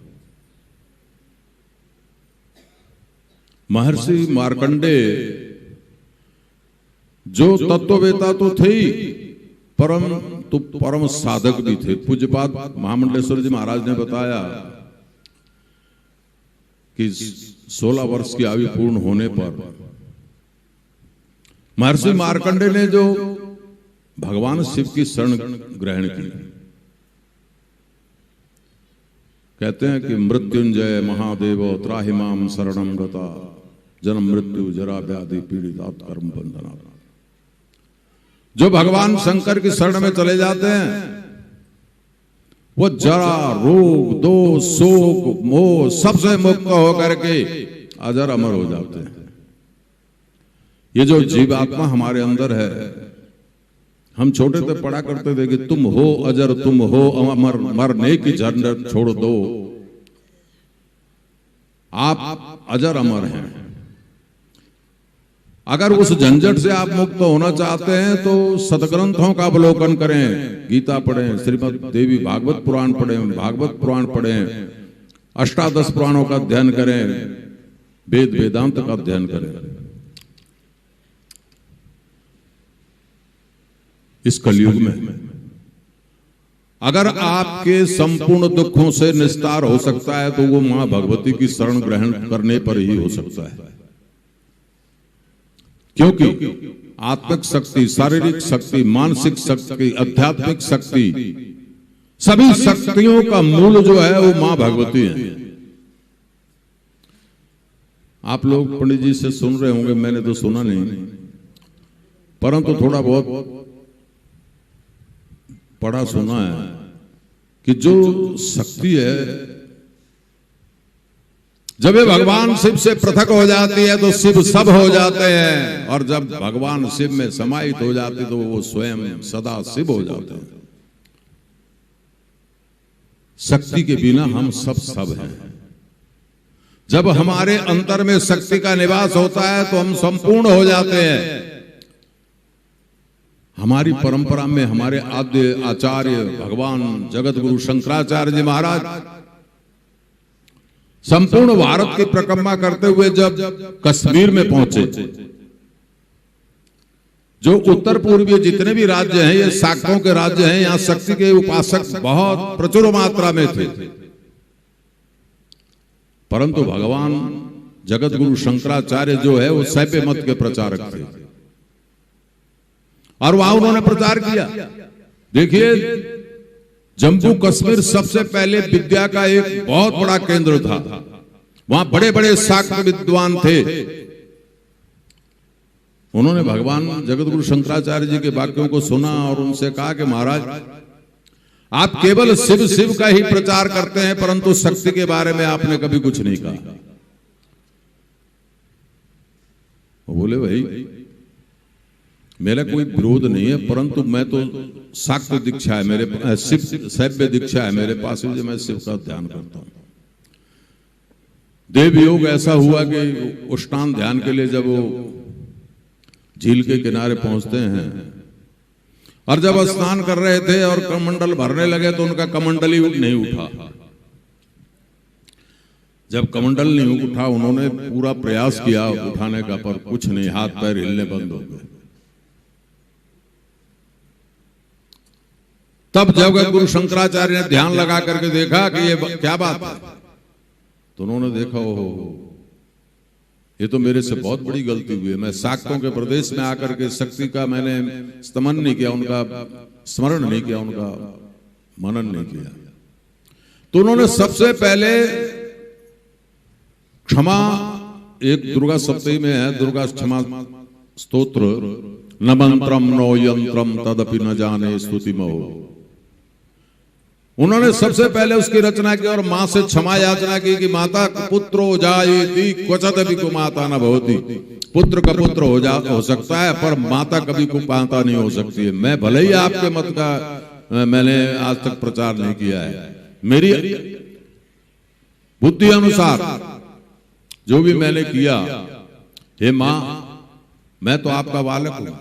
S6: महर्षि मार्कंडेय जो तत्ववेता तो थे ही, परम साधक भी थे। पूज्यपाद महामंडलेश्वर जी महाराज ने बताया कि 16 वर्ष की आयु पूर्ण होने पर महर्षि मार्कंडेय ने जो भगवान शिव की शरण ग्रहण की, कहते हैं कि मृत्युंजय महादेव त्राहि माम शरणम गता जन्म मृत्यु जरा व्याधि पीड़ितात कर्म बंधना। जो भगवान शंकर की शरण में चले जाते हैं, वो जरा रोग दोष शोक मोह सबसे मुक्त होकर के अजर अमर हो जाते हैं। ये जो जीवात्मा हमारे अंदर है, हम छोटे थे पढ़ा करते थे कि तुम हो अजर तुम हो अमर, मरने की झंझट छोड़ दो, आप अजर अमर हैं। अगर उस झंझट से आप मुक्त होना चाहते हैं तो सदग्रंथों का अवलोकन करें, गीता पढ़ें, श्रीमद् देवी भागवत पुराण पढ़ें, भागवत पुराण पढ़ें, अष्टादश पुराणों का अध्ययन करें, वेद वेदांत का अध्ययन करें। इस कलयुग में अगर आपके संपूर्ण दुखों से निस्तार हो सकता है तो वो मां भगवती की शरण ग्रहण करने पर ही हो सकता है। क्योंकि आत्मिक शक्ति, शारीरिक शक्ति, मानसिक शक्ति, आध्यात्मिक शक्ति, सभी शक्तियों का मूल जो है वो मां भगवती है। आप लोग पंडित जी से सुन रहे होंगे, मैंने तो सुना नहीं, परंतु थोड़ा बहुत पढ़ा सुना है कि जो शक्ति है, जब ये भगवान शिव से पृथक हो जाती है तो शिव सब हो जाते हैं, और जब भगवान शिव में समाहित हो जाती तो वो स्वयं सदा शिव हो जाते हैं। शक्ति के बिना हम सब हैं। जब हमारे अंतर में शक्ति का निवास होता है तो हम संपूर्ण हो जाते हैं। हमारी परंपरा में हमारे आद्य आचार्य भगवान जगत गुरु शंकराचार्य जी महाराज संपूर्ण भारत की परिक्रमा करते हुए जब कश्मीर में पहुंचे, जो उत्तर पूर्वीय जितने भी राज्य हैं, ये शाक्तों के राज्य हैं, यहां शक्ति के उपासक बहुत प्रचुर मात्रा में थे। परंतु भगवान जगत गुरु शंकराचार्य जो है वो शैव मत के प्रचारक थे, और वहां उन्होंने प्रचार किया। देखिए, जम्मू कश्मीर सबसे पहले विद्या का एक बहुत बड़ा केंद्र था। वहां बड़े बड़े शाक्त विद्वान थे। उन्होंने भगवान जगत गुरु शंकराचार्य जी के वाक्यों को सुना और उनसे कहा कि महाराज, आप केवल शिव शिव का ही प्रचार करते हैं, परंतु शक्ति के बारे में आपने कभी कुछ नहीं कहा। वो बोले, भाई मेरा कोई विरोध नहीं है, परंतु मैं तो शाक्त दीक्षा है मेरे, शिव शैव दीक्षा है मेरे पास, मैं शिव का ध्यान करता हूं। देव योग ऐसा हुआ कि उष्णान ध्यान के लिए जब वो झील के किनारे पहुंचते हैं और जब स्नान कर रहे थे और कमंडल भरने लगे तो उनका कमंडल ही नहीं उठा। जब कमंडल नहीं उठा उन्होंने पूरा प्रयास किया उठाने का, पर कुछ नहीं, हाथ पैर हिलने बंद हो गए। तब जब गुरु शंकराचार्य ने ध्यान लगा करके देखा कि ये क्या बात है, तो उन्होंने देखा ओहो ये तो मेरे से बहुत बड़ी गलती हुई है। मैं शाक्तों के प्रदेश में आकर के शक्ति का मैंने स्तमन नहीं किया, उनका स्मरण नहीं किया, उनका मनन नहीं किया। तो उन्होंने सबसे पहले क्षमा, एक दुर्गा सप्तमी में है दुर्गा क्षमा स्तोत्र, न मंत्रम नो यंत्रम तदपि न जाने स्तुति महो। उन्होंने सबसे पहले उसकी रचना की और मां से क्षमा याचना की कि माता पुत्रो जायेति क्वचित भी कुमाता न भवति। पुत्र का पुत्र हो सकता है पर माता कभी कुमाता नहीं हो सकती है। मैं भले ही आपके मत का मैंने आज तक प्रचार नहीं किया है, मेरी बुद्धि अनुसार जो भी मैंने किया, हे मां मैं तो आपका बालक हूं।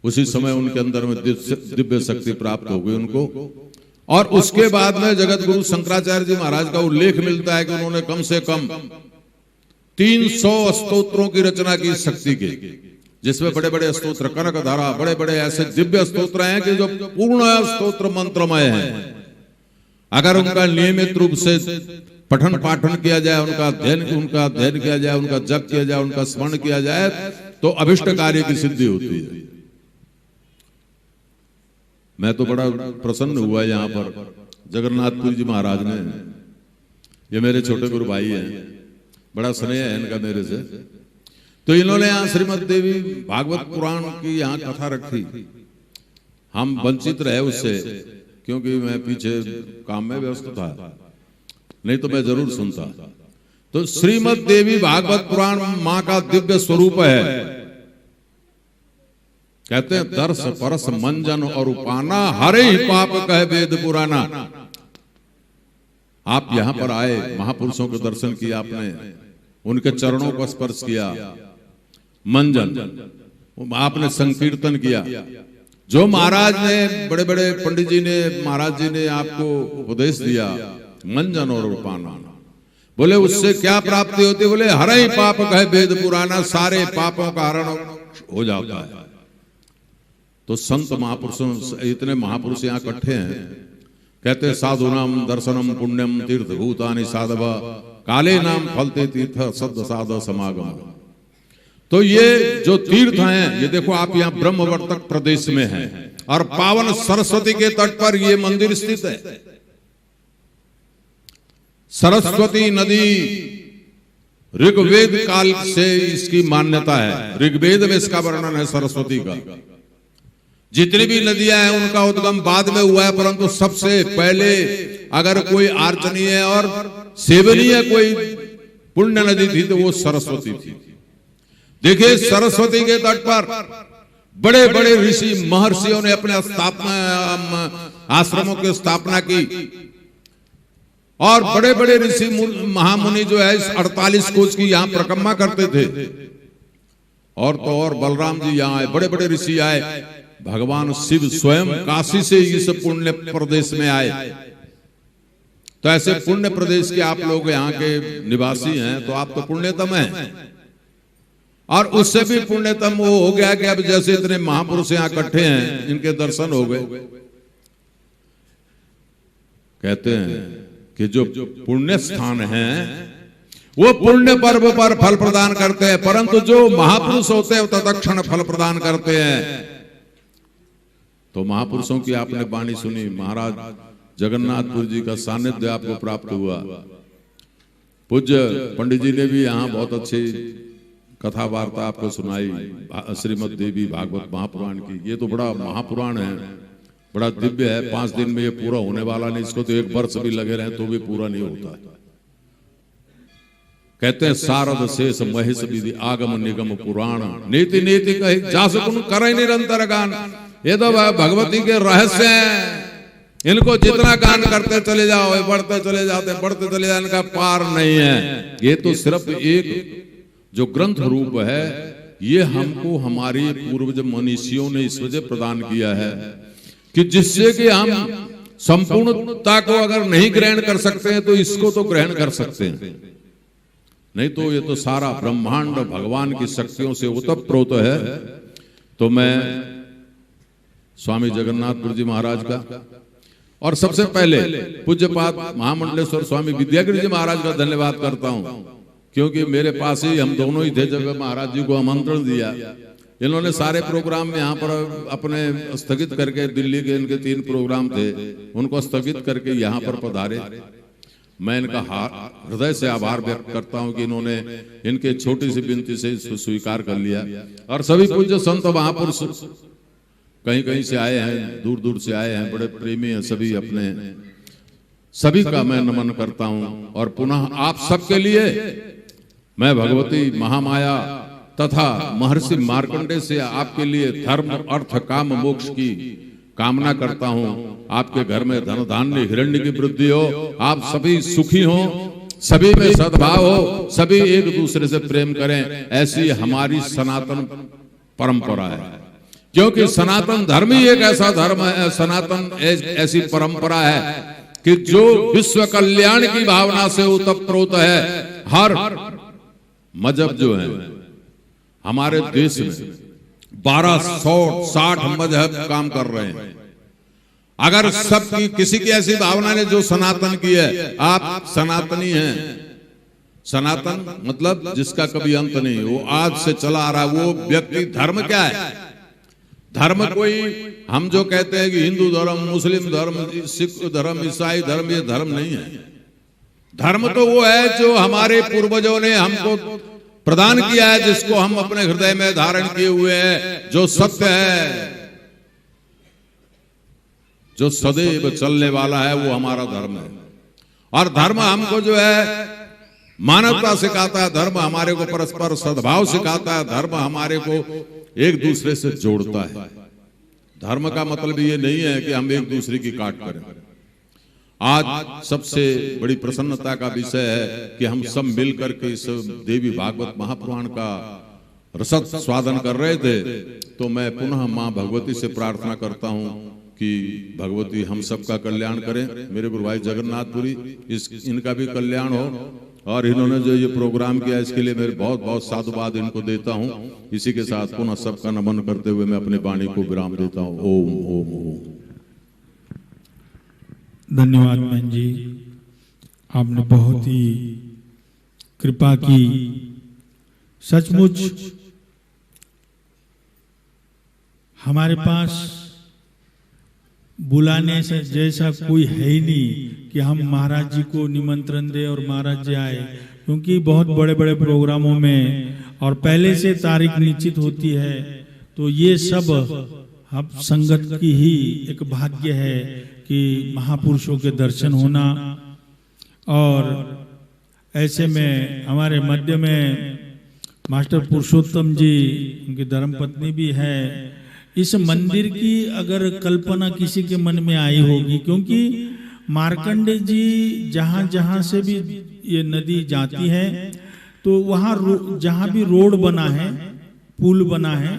S6: उसी समय उनके अंदर में दिव्य शक्ति प्राप्त हो गई उनको। और उसके बाद में जगत गुरु शंकराचार्य जी महाराज का उल्लेख मिलता है कि उन्होंने कम से कम 300 स्तोत्रों की रचना की शक्ति के, जिसमें बड़े बड़े स्तोत्र, कनकधारा, बड़े बड़े ऐसे दिव्य स्तोत्र हैं कि जो पूर्ण स्तोत्र मंत्रमय हैं। अगर उनका नियमित रूप से पठन पाठन किया जाए, उनका अध्ययन किया जाए, उनका जप किया जाए, उनका स्मरण किया जाए तो अभिष्ट कार्य की सिद्धि होती है। मैं तो बड़ा प्रसन्न हुआ यहाँ पर जगन्नाथपुरी जी महाराज ने, ये मेरे छोटे गुरु भाई हैं, बड़ा स्नेह है इनका मेरे से। तो इन्होंने यहाँ श्रीमद देवी भागवत पुराण की यहाँ कथा रखी। हम वंचित रहे उससे क्योंकि मैं पीछे काम में व्यस्त था, नहीं तो मैं जरूर सुनता। तो श्रीमद देवी भागवत पुराण मां का दिव्य स्वरूप है। कहते हैं दर्श परस मंजन और उपाना, हरे ही पाप कहे वेद पुराना। आप यहां पर आए, महापुरुषों के दर्शन किया आपने, उनके चरणों को स्पर्श किया, मंजन आपने संकीर्तन किया। जो महाराज ने, बड़े बड़े पंडित जी ने, महाराज जी ने आपको उपदेश दिया, मंजन और उपाना, बोले उससे क्या प्राप्ति होती? बोले हरे ही पाप कहे वेद पुराना, सारे पापों का हरण हो जाता है। तो संत महापुरुषों, इतने महापुरुष यहाँ इकट्ठे हैं। कहते हैं साधु नाम दर्शनम पुण्यम तीर्थ भूतानि साधव, काले नाम फलते तीर्थ सद साध समागम। तो ये जो तीर्थ हैं, ये देखो आप यहाँ ब्रह्मवर्तक प्रदेश में हैं और पावन सरस्वती के तट पर ये मंदिर स्थित है। सरस्वती नदी ऋग्वेद काल से इसकी मान्यता है। ऋग्वेद में इसका वर्णन है सरस्वती का। जितनी भी नदियां हैं उनका उद्गम बाद में हुआ है, परंतु सबसे पहले अगर कोई आर्चनीय और सेवनीय कोई पुण्य नदी थी तो वो सरस्वती थी। देखिए सरस्वती के तट पर बड़े बड़े ऋषि महर्षियों ने अपने आश्रमों की स्थापना की और बड़े बड़े ऋषि महामुनि जो है इस 48 कोस की यहाँ परिक्रमा करते थे। और तो और बलराम जी यहाँ आए, बड़े बड़े ऋषि आए, भगवान शिव स्वयं काशी से इस पुण्य प्रदेश में आए। तो ऐसे पुण्य प्रदेश के आप लोग यहाँ के निवासी हैं, तो आप तो पुण्यतम हैं। और उससे भी पुण्यतम वो हो गया कि अब जैसे इतने महापुरुष यहाँ इकट्ठे हैं, इनके दर्शन हो गए। कहते हैं कि जो पुण्य स्थान है वो पुण्य पर्व पर फल प्रदान करते हैं, परंतु जो महापुरुष होते हैं वो तत्क्षण फल प्रदान करते हैं। तो महापुरुषों की आपने वाणी सुनी, महाराज जगन्नाथपुर जी का सानिध्य आपको प्राप्त हुआ। पूज्य पंडित जी ने भी यहाँ बहुत अच्छी कथा वार्ता आपको सुनाई श्रीमद देवी भागवत महापुराण की। ये तो बड़ा महापुराण है, बड़ा दिव्य है। 5 दिन में ये पूरा होने वाला नहीं, इसको तो 1 वर्ष भी लगे रहे तो भी पूरा नहीं होता। कहते हैं शारद शेष महेश विधि आगम निगम पुराण, नीति नीति कहे जासुकुन करे निरंतर गान। ये तो भगवती के रहस्य हैं। इनको जितना गान करते चले जाओ, बढ़ते चले जाते, बढ़ते चले जाओ, इनका पार नहीं है। ये तो सिर्फ एक जो ग्रंथ रूप है, ये हमको हमारी पूर्वज मनीषियों ने इस वजह प्रदान किया है कि जिससे कि हम संपूर्णता को अगर नहीं ग्रहण कर सकते हैं तो इसको तो ग्रहण कर सकते हैं, नहीं तो ये तो सारा ब्रह्मांड भगवान की शक्तियों से ओतप्रोत है। तो मैं स्वामी जगन्नाथपुर जी महाराज का और सबसे पहले पूज्यपाद महामंडलेश्वर स्वामी विद्यागिरि जी महाराज का धन्यवाद करता हूं, क्योंकि मेरे पास ही हम दोनों ही थे जब महाराज जी को आमंत्रण दिया। इन्होंने सारे प्रोग्राम यहाँ पर अपने स्थगित करके, दिल्ली के इनके 3 प्रोग्राम थे, उनको स्थगित करके यहाँ पर पधारे। मैं इनका हृदय से आभार व्यक्त करता हूँ कि इन्होंने इनके छोटी सी विनती से इसको स्वीकार कर लिया। और सभी पूज्य संत महापुरुष कहीं कहीं से आए हैं, दूर दूर से आए हैं, बड़े प्रेमी हैं सभी अपने, सभी का मैं नमन करता हूँ। और पुनः आप सबके लिए मैं भगवती महामाया तथा महर्षि मार्कंडेय से आपके लिए धर्म अर्थ काम मोक्ष की कामना करता हूं। आपके घर में धन धान्य हिरण्य की वृद्धि हो, आप सभी सुखी हो, सभी में सद्भाव हो, सभी एक दूसरे से प्रेम करें, ऐसी हमारी सनातन परंपरा है। क्योंकि सनातन धर्म ही एक ऐसा धर्म है, सनातन ऐसी परंपरा है कि जो विश्व कल्याण की भावना से ओतप्रोत है। हर मजहब जो है हमारे देश में 1260 मजहब काम कर रहे हैं। अगर सबकी किसी की ऐसी भावना ने जो सनातन की है, आप सनातनी हैं। सनातन मतलब जिसका कभी अंत नहीं, वो आज से चला आ रहा। वो व्यक्ति धर्म क्या है? धर्म कोई हम जो कहते हैं कि हिंदू धर्म, मुस्लिम धर्म, सिख धर्म, ईसाई धर्म, ये धर्म नहीं है। धर्म तो वो है जो हमारे पूर्वजों ने हमको प्रदान किया है, जिसको हम अपने हृदय में धारण किए हुए हैं, जो सत्य है, जो सदैव चलने वाला है, वो हमारा धर्म है। और धर्म हमको जो है मानवता सिखाता है, धर्म हमारे को परस्पर सद्भाव सिखाता है, धर्म हमारे को एक दूसरे से जोड़ता है। धर्म का मतलब ये नहीं है कि हम एक दूसरे की काट करें। आज सबसे बड़ी प्रसन्नता का विषय है कि हम सब मिलकर के इस देवी भागवत महापुराण का रसद स्वादन कर रहे थे। तो मैं पुनः मां भगवती से प्रार्थना करता हूं कि भगवती हम सबका कल्याण करें। मेरे गुरु भाई जगन्नाथपुरी, इनका भी कल्याण हो। और इन्होंने जो ये प्रोग्राम किया इसके लिए मेरे बहुत बहुत साधुवाद इनको देता हूं। इसी के साथ पुनः सबका नमन करते हुए मैं अपनी वाणी को विराम देता हूं। ओम ओम ओम।
S3: धन्यवाद बहन जी, आपने बहुत ही कृपा की। सचमुच हमारे पास बुलाने से जैसा कोई है ही नहीं कि हम महाराज जी को निमंत्रण दें और महाराज जी आए, क्योंकि बहुत बड़े बड़े प्रोग्रामों में और पहले से तारीख निश्चित होती है। तो ये सब हम संगत की ही एक भाग्य है कि महापुरुषों के दर्शन होना। और ऐसे में हमारे मध्य में मास्टर पुरुषोत्तम जी, उनकी धर्मपत्नी भी है। इस मंदिर की अगर कल्पना किसी के मन में आई होगी, क्योंकि मार्कंडेय जी जहां जहां से भी ये नदी जाती है, तो वहां जहां भी रोड बना है, पुल बना है,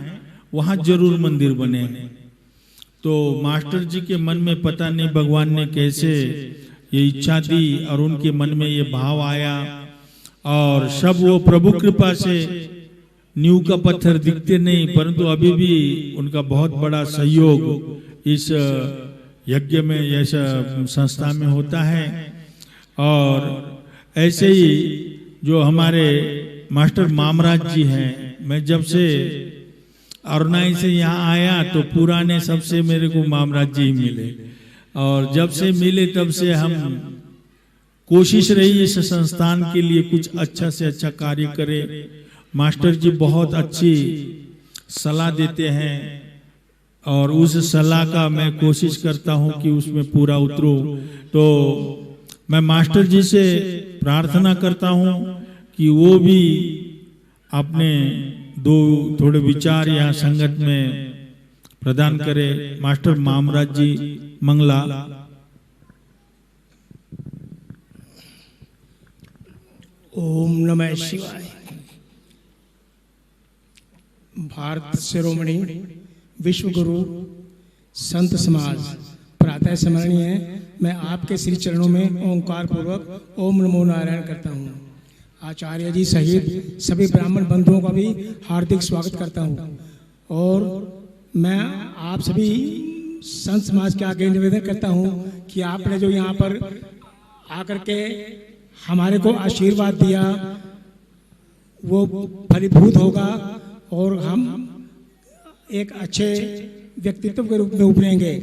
S3: वहां जरूर मंदिर बने हैं। तो मास्टर जी के मन में पता नहीं भगवान ने कैसे ये इच्छा दी और उनके मन में ये भाव आया। और सब वो प्रभु कृपा से नींव का पत्थर दिखते नहीं, परंतु अभी भी उनका बहुत बड़ा सहयोग इस यज्ञ में, ऐसा संस्था में होता है। और ऐसे ही जो हमारे मास्टर मामराज जी हैं, मैं जब से अरुणाई से यहाँ आया तो पुराने सबसे मेरे को मामराज जी मिले, और जब से मिले तब से हम कोशिश रही इस संस्थान के लिए कुछ अच्छा से अच्छा कार्य करें। मास्टर जी बहुत अच्छी सलाह देते हैं और उस सलाह का मैं कोशिश करता हूं कि उसमें पूरा उतरूं। तो मैं मास्टर जी से प्रार्थना करता हूं कि वो भी अपने दो थोड़े विचार यहाँ संगत में प्रदान करे। मास्टर मामराज जी मंगला।
S7: ओम नमः शिवाय। भारत शिरोमणि विश्व गुरु संत समाज प्रातः स्मरणीय है। मैं आपके श्री चरणों में ओंकार पूर्वक ओम नमो नारायण करता हूँ। आचार्य जी सहित सभी ब्राह्मण बंधुओं का भी हार्दिक स्वागत करता हूँ और मैं आप सभी संत समाज के आगे निवेदन करता हूँ कि आपने जो यहाँ पर आकर के हमारे को आशीर्वाद दिया वो फलीभूत होगा और हम एक अच्छे व्यक्तित्व के रूप में उभरेंगे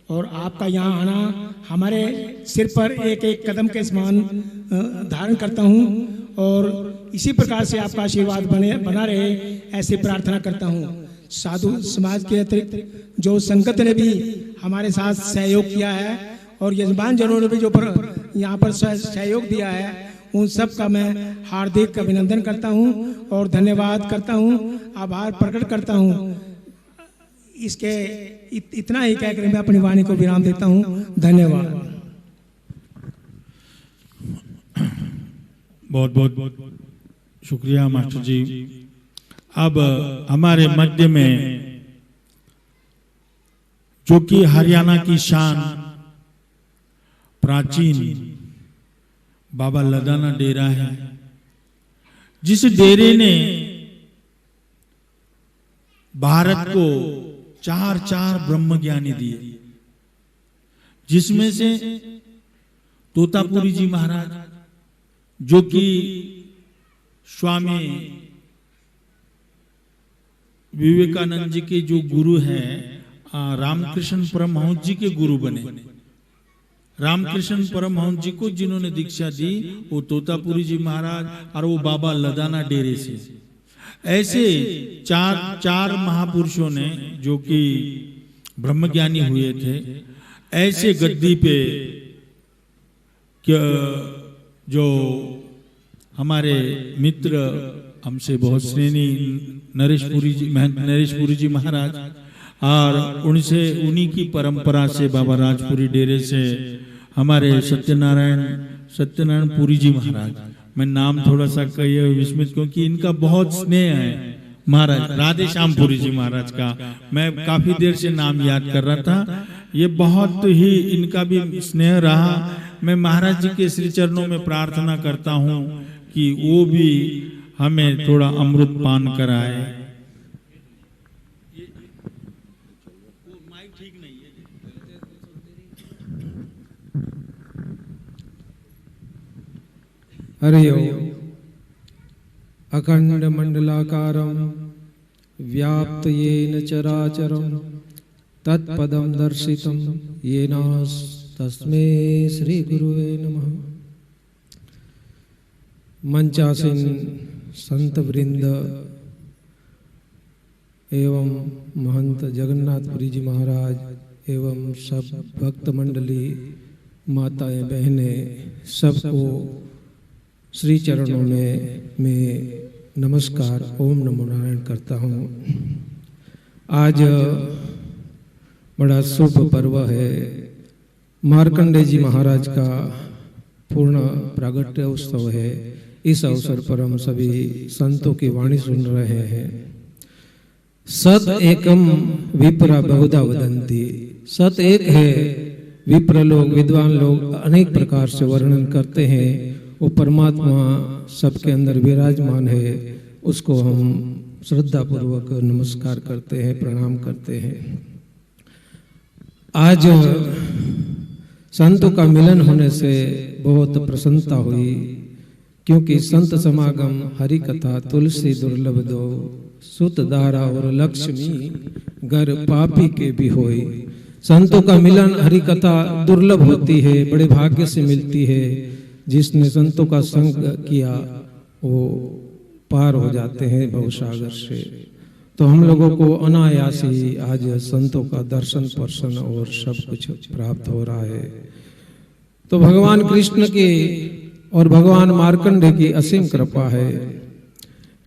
S7: और आपका यहाँ आना हमारे सिर पर एक एक कदम के समान धारण करता हूँ और इसी प्रकार से आपका आशीर्वाद बना रहे ऐसी प्रार्थना करता हूँ। साधु समाज के अतिरिक्त जो संगत ने भी हमारे साथ सहयोग किया है और यजमान जनों ने भी जो यहाँ पर सहयोग दिया है उन सब का मैं हार्दिक अभिनंदन करता हूँ और धन्यवाद करता हूँ, आभार प्रकट करता हूँ। इसके इतना ही कहकर मैं अपनी वाणी को विराम देता हूँ। धन्यवाद।
S3: बहुत बहुत शुक्रिया मास्टर जी। अब हमारे मध्य में जो कि हरियाणा की शान प्राचीन बाबा लदाना डेरा है, जिस डेरे ने भारत को चार ब्रह्मज्ञानी दिए, जिसमें से तोतापुरी जी महाराज जो कि स्वामी विवेकानंद जी के जो गुरु हैं, रामकृष्ण परमहंस जी के गुरु बने। रामकृष्ण परमहंस जी को जिन्होंने दीक्षा दी वो तोतापुरी जी महाराज और वो बाबा लदाना डेरे से। ऐसे चार महापुरुषों ने जो कि ब्रह्मज्ञानी हुए थे, ऐसे गद्दी पे जो हमारे मित्र हमसे बहुत श्रेणी नरेशपुरी जी महाराज और उन्हीं की परंपरा से बाबा राजपुरी डेरे से हमारे सत्यनारायण पुरी जी महाराज, मैं नाम थोड़ा सा कहिए विस्मित क्योंकि इनका बहुत स्नेह है महाराज, राधे श्याम पुरी जी महाराज का मैं काफी देर से नाम याद कर रहा था। ये बहुत ही इनका भी स्नेह रहा। मैं महाराज जी के श्री चरणों में प्रार्थना करता हूँ कि वो भी हमें थोड़ा अमृत पान कराए।
S8: हरि ओम। अखंड मंडलाकारं व्याप्त येन चराचरं तत्पदं दर्शितं येन तस्मै श्री गुरुवे नमः। मंचासीन संत वृंद एवं महंत जगन्नाथपुरी जी महाराज एवं सब भक्त मंडली, माताएं बहनें, सबको श्री चरणों में मैं नमस्कार ओम नमो नारायण करता हूँ। आज बड़ा शुभ पर्व है, मार्कंडेय जी महाराज का पूर्ण प्रागट्य उत्सव है। इस अवसर पर हम सभी संतों की वाणी सुन रहे हैं। सत एकम विप्रा बहुधा वदंती। सत एक है, विप्र लोग विद्वान लोग अनेक प्रकार से वर्णन करते हैं। वो परमात्मा सबके अंदर विराजमान है, उसको हम श्रद्धा पूर्वक नमस्कार करते हैं, प्रणाम करते हैं। आज संतों का मिलन होने से बहुत प्रसन्नता हुई, क्योंकि संत समागम हरि कथा तुलसी दुर्लभ दो, सुत दारा और लक्ष्मी घर पापी के भी होई। संतों का मिलन हरि कथा दुर्लभ होती है, बड़े भाग्य से मिलती है। जिसने संतों का संग किया वो पार हो जाते हैं भवसागर से। तो हम लोगों को अनायास ही आज संतों का दर्शन पर्शन और सब कुछ प्राप्त हो रहा है। तो भगवान कृष्ण की और भगवान मार्कंडेय की असीम कृपा है।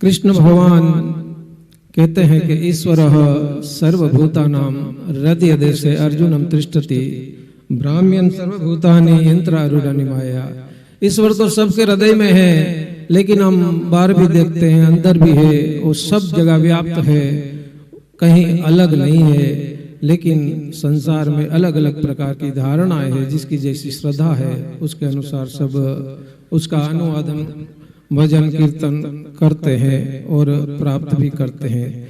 S8: कृष्ण भगवान कहते हैं कि ईश्वर सर्वभूतानां हृदय देशे अर्जुनम तिष्ठति ब्राह्मण सर्वभूतानि यंत्र आरूढ़ माया। ईश्वर तो सबके हृदय में है, लेकिन हम बाहर भी देखते हैं, अंदर भी है, वो सब जगह व्याप्त है, कहीं अलग नहीं है। लेकिन संसार में अलग अलग प्रकार की धारणाएं हैं, जिसकी जैसी श्रद्धा है उसके अनुसार सब उसका अनुवादन भजन कीर्तन करते हैं और प्राप्त भी करते हैं।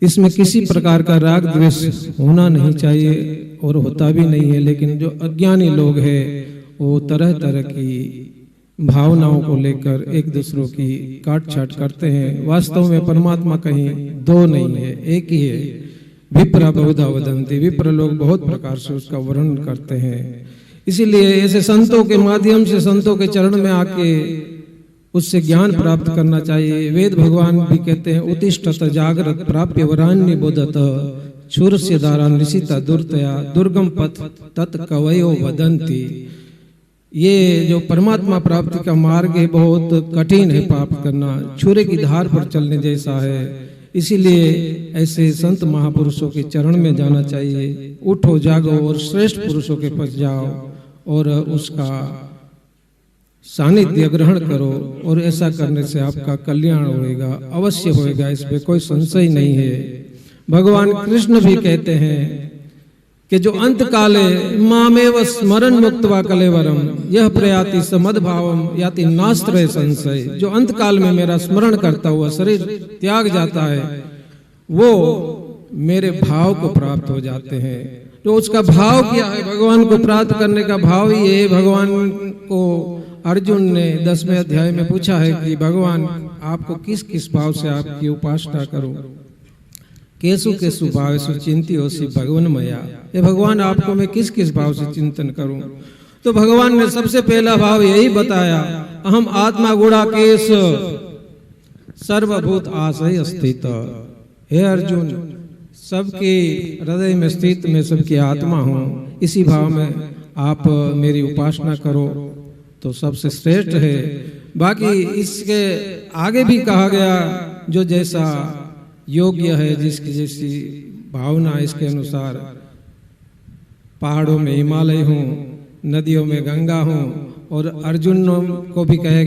S8: इसमें किसी प्रकार का राग द्वेष होना नहीं चाहिए और होता भी नहीं है। लेकिन जो अज्ञानी लोग हैं वो तरह तरह की भावनाओं को लेकर एक दूसरों की काट छाट करते हैं। वास्तव में परमात्मा कहीं दो नहीं है, एक ही है। विप्रा बहुधा वदंती, विप्र लोग बहुत प्रकार से उसका वर्णन करते हैं। इसीलिए ऐसे संतों के माध्यम से, संतों के चरण में आके उससे ज्ञान प्राप्त करना चाहिए। वेद भगवान भी कहते हैं उत्तिष्ठत जागृत प्राप्य वरान्य बोधत क्षुरस्य दारा निशिता दुर्तया दुर्गम पथ तत् कवयो वदंती। ये जो परमात्मा प्राप्ति का मार्ग है बहुत कठिन है प्राप्त करना, छुरे की धार पर चलने जैसा है। इसीलिए ऐसे संत महापुरुषों के चरण में जाना चाहिए। उठो जागो और श्रेष्ठ पुरुषों के पास जाओ और उसका सानिध्य ग्रहण करो, और ऐसा करने से आपका कल्याण होएगा, अवश्य होएगा, इसमें कोई संशय नहीं है। भगवान कृष्ण भी कहते हैं कि जो अंत काले मामेव स्मरण मुक्त्वा कलेवरम यह प्रयाति समद भावम याति नास्त्र संशय। जो अंत काल में मेरा स्मरण करता हुआ शरीर त्याग जाता है वो मेरे भाव को प्राप्त हो जाते हैं। तो उसका भाव क्या है? भगवान को प्राप्त करने का भाव ही है। भगवान को अर्जुन ने 10वें अध्याय में पूछा है कि भगवान आपको किस किस भाव से आपकी उपासना करूं? केसु केसु भावेषु चिंत्योऽसि भगवन मया। ये भगवान आपको मैं किस किस भाव से चिंतन करूं? तो भगवान ने सबसे पहला भाव यही बताया, अहम आत्मा गुणाकेश सर्वभूत आशय स्थित। हे अर्जुन, सबके हृदय में स्थित मैं सबकी आत्मा हूँ, इसी भाव में आप मेरी उपासना करो तो सबसे श्रेष्ठ है। बाकी इसके आगे भी कहा गया जो जैसा योग्य है, जिसकी जैसी भावना, इसके अनुसार पहाड़ों में हिमालय हूँ, नदियों में गंगा हूँ। और अर्जुन को भी कह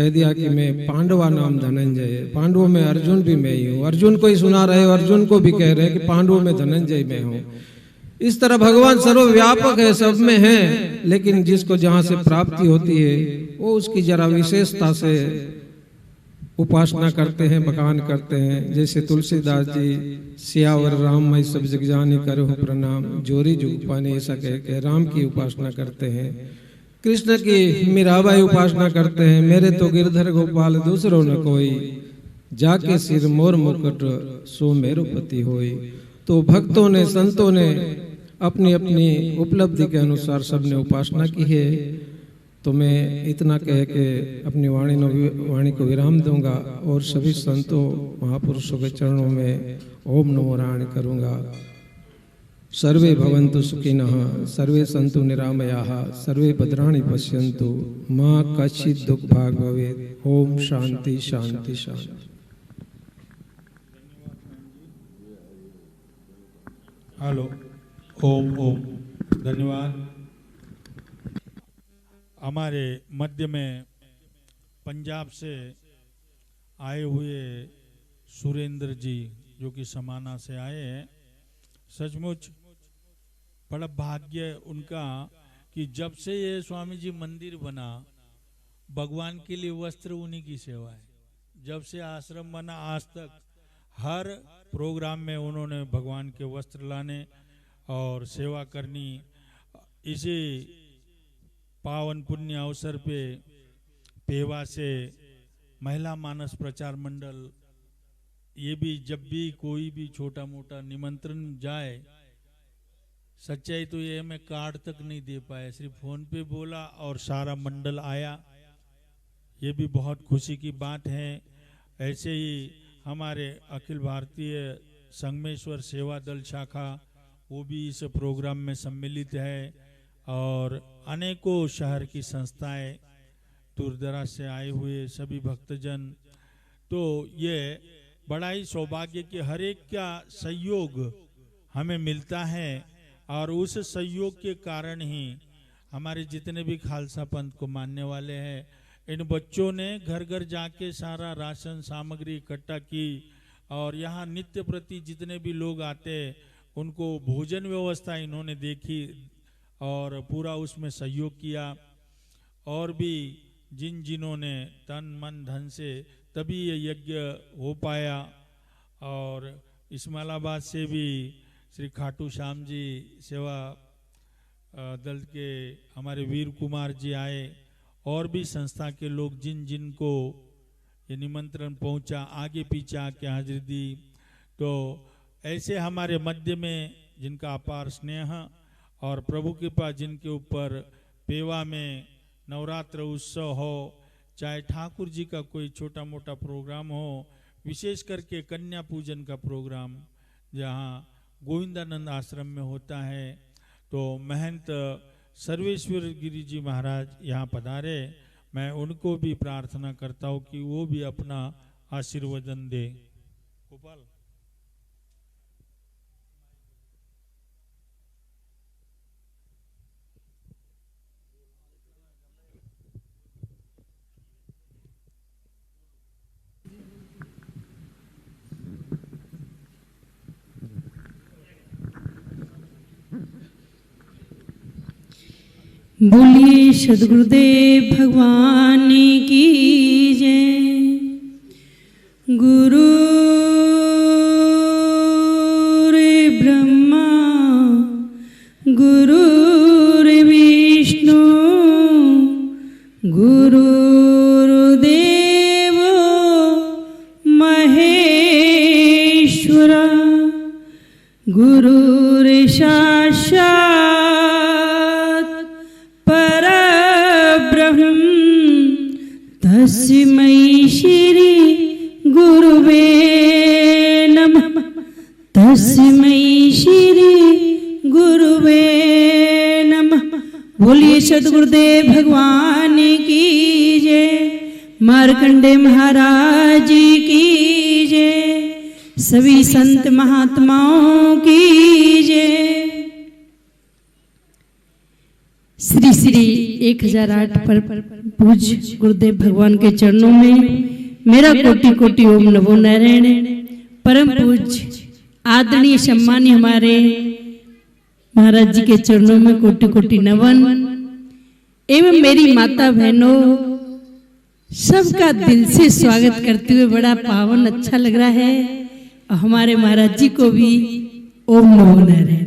S8: दिया कि मैं पांडवा नाम धनंजय, पांडवों में अर्जुन भी मैं ही हूँ। अर्जुन को ही सुना रहे, अर्जुन को भी कह रहे कि पांडवों में धनंजय मैं हूँ। इस तरह भगवान सर्वव्यापक है, सब में है, लेकिन जिसको जहाँ से प्राप्ति होती है वो उसकी जरा विशेषता से उपासना करते हैं, बखान करते हैं। जैसे तुलसीदास जी सियावर राम मैं सब जग जानी करो प्रणाम जोरी जुग पाने, ऐसा कह के राम की उपासना करते हैं। कृष्ण की मीराबाई उपासना करते हैं, मेरे तो गिरधर गोपाल दूसरो न कोई, जाके सिर मोर मुकुट सो मेरो पति होई। तो भक्तों ने, संतों ने अपनी अपनी उपलब्धि के अनुसार सबने उपासना की है। तो मैं इतना कह के अपनी वाणी को विराम दूंगा और सभी संतों महापुरुषों के चरणों में ओम नमो नारायण करूंगा। सर्वे भवन्तु सुखिनः, सर्वे सन्तु निरामयाः, सर्वे भद्राणि पश्यन्तु, मां कश्चित् दुःख भाग् भवेत्। ओम शांति शांति शांति।
S3: हेलो, ओम ओम, धन्यवाद। हमारे मध्य में पंजाब से आए हुए सुरेंद्र जी, जो कि समाना से आए हैं, सचमुच बड़ा भाग्य उनका कि जब से ये स्वामी जी मंदिर बना, भगवान के लिए वस्त्र उन्हीं की सेवा है। जब से आश्रम बना आज तक हर प्रोग्राम में उन्होंने भगवान के वस्त्र लाने और सेवा करनी। इसी पावन पुण्य अवसर पे पेवा से महिला मानस प्रचार मंडल, ये भी जब भी कोई भी छोटा मोटा निमंत्रण जाए, सच्चाई तो ये मैं कार्ड तक नहीं दे पाया, सिर्फ फोन पे बोला और सारा मंडल आया। ये भी बहुत खुशी की बात है। ऐसे ही हमारे अखिल भारतीय संगमेश्वर सेवा दल शाखा, वो भी इस प्रोग्राम में सम्मिलित है और अनेकों शहर की संस्थाएं, दूर दराज से आए हुए सभी भक्तजन। तो ये बड़ा ही सौभाग्य कि हर एक का सहयोग हमें मिलता है और उस सहयोग के कारण ही हमारे जितने भी खालसा पंथ को मानने वाले हैं, इन बच्चों ने घर घर जाके सारा राशन सामग्री इकट्ठा की और यहाँ नित्य प्रति जितने भी लोग आते उनको भोजन व्यवस्था इन्होंने देखी और पूरा उसमें सहयोग किया। और भी जिन जिन्होंने तन मन धन से तभी ये यज्ञ हो पाया। और इस्माइलाबाद से भी श्री खाटू श्याम जी सेवा दल के हमारे वीर कुमार जी आए और भी संस्था के लोग जिन जिन को ये निमंत्रण पहुंचा आगे पीछे आके हाजिरी दी। तो ऐसे हमारे मध्य में जिनका अपार स्नेह और प्रभु के पास जिनके ऊपर पेवा में नवरात्र उत्सव हो चाहे ठाकुर जी का कोई छोटा मोटा प्रोग्राम हो, विशेष करके कन्या पूजन का प्रोग्राम जहाँ गोविंदानंद आश्रम में होता है, तो महंत सर्वेश्वर गिरी जी महाराज यहाँ पधारे। मैं उनको भी प्रार्थना करता हूँ कि वो भी अपना आशीर्वचन दे। गोपाल
S9: बोलिए सद्गुरुदेव भगवान की जय। गुरु रे ब्रह्मा गुरु रे विष्णु गुरुर्देव महेश्वर गुरुर् साक्षात् परब्रह्म तस्मै श्री गुरुवे नमः। तस्मै श्री गुरुवे नमः। बोलिए सद्गुरुदेव भगवान की जय। मार्कंडे महाराज की जय। सभी संत महात्माओं की जय। श्री श्री 1008 पर पूज गुरुदेव भगवान के चरणों में मेरा कोटि कोटि ओम नमो नारायण। परम पूज आदरणीय सम्मानीय हमारे महाराज जी के चरणों में कोटि कोटि नमन। एवं मेरी माता बहनों सबका दिल से स्वागत करते हुए बड़ा पावन अच्छा लग रहा है। और हमारे महाराज जी को भी ओम नमो नारायण,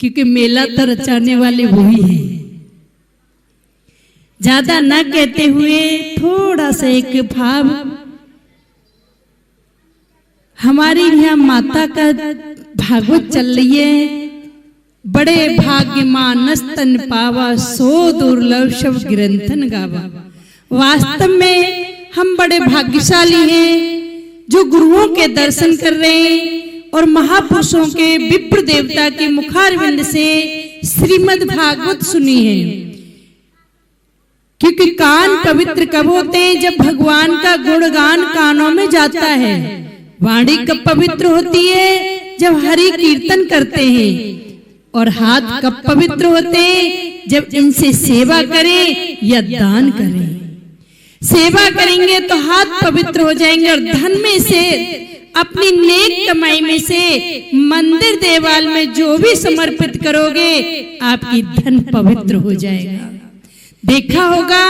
S9: क्योंकि मेला तो रचाने वाले वही हैं। ज्यादा न कहते हुए थोड़ा सा एक भाव, हमारी यहाँ माता का भागवत चल रही है। बड़े भाग्यमान स्तन पावा सो दुर्लभ शब ग्रंथन गावा। वास्तव में हम बड़े भाग्यशाली हैं जो गुरुओं के दर्शन कर रहे हैं और महापुरुषों के विप्र देवता के मुखारविंद से श्रीमद् भागवत सुनी है। क्योंकि कान पवित्र कब होते हैं? जब भगवान का गुणगान कानों में जाता है। वाणी कब पवित्र होती है? जब हरि कीर्तन करते हैं। और हाथ कब पवित्र होते हैं? जब इनसे सेवा करें या दान करें। सेवा करेंगे तो हाथ पवित्र हो जाएंगे और धन में से अपनी नेक कमाई में से मंदिर देवाल में जो भी समर्पित करोगे आपकी धन पवित्र हो जाएगा। देखा होगा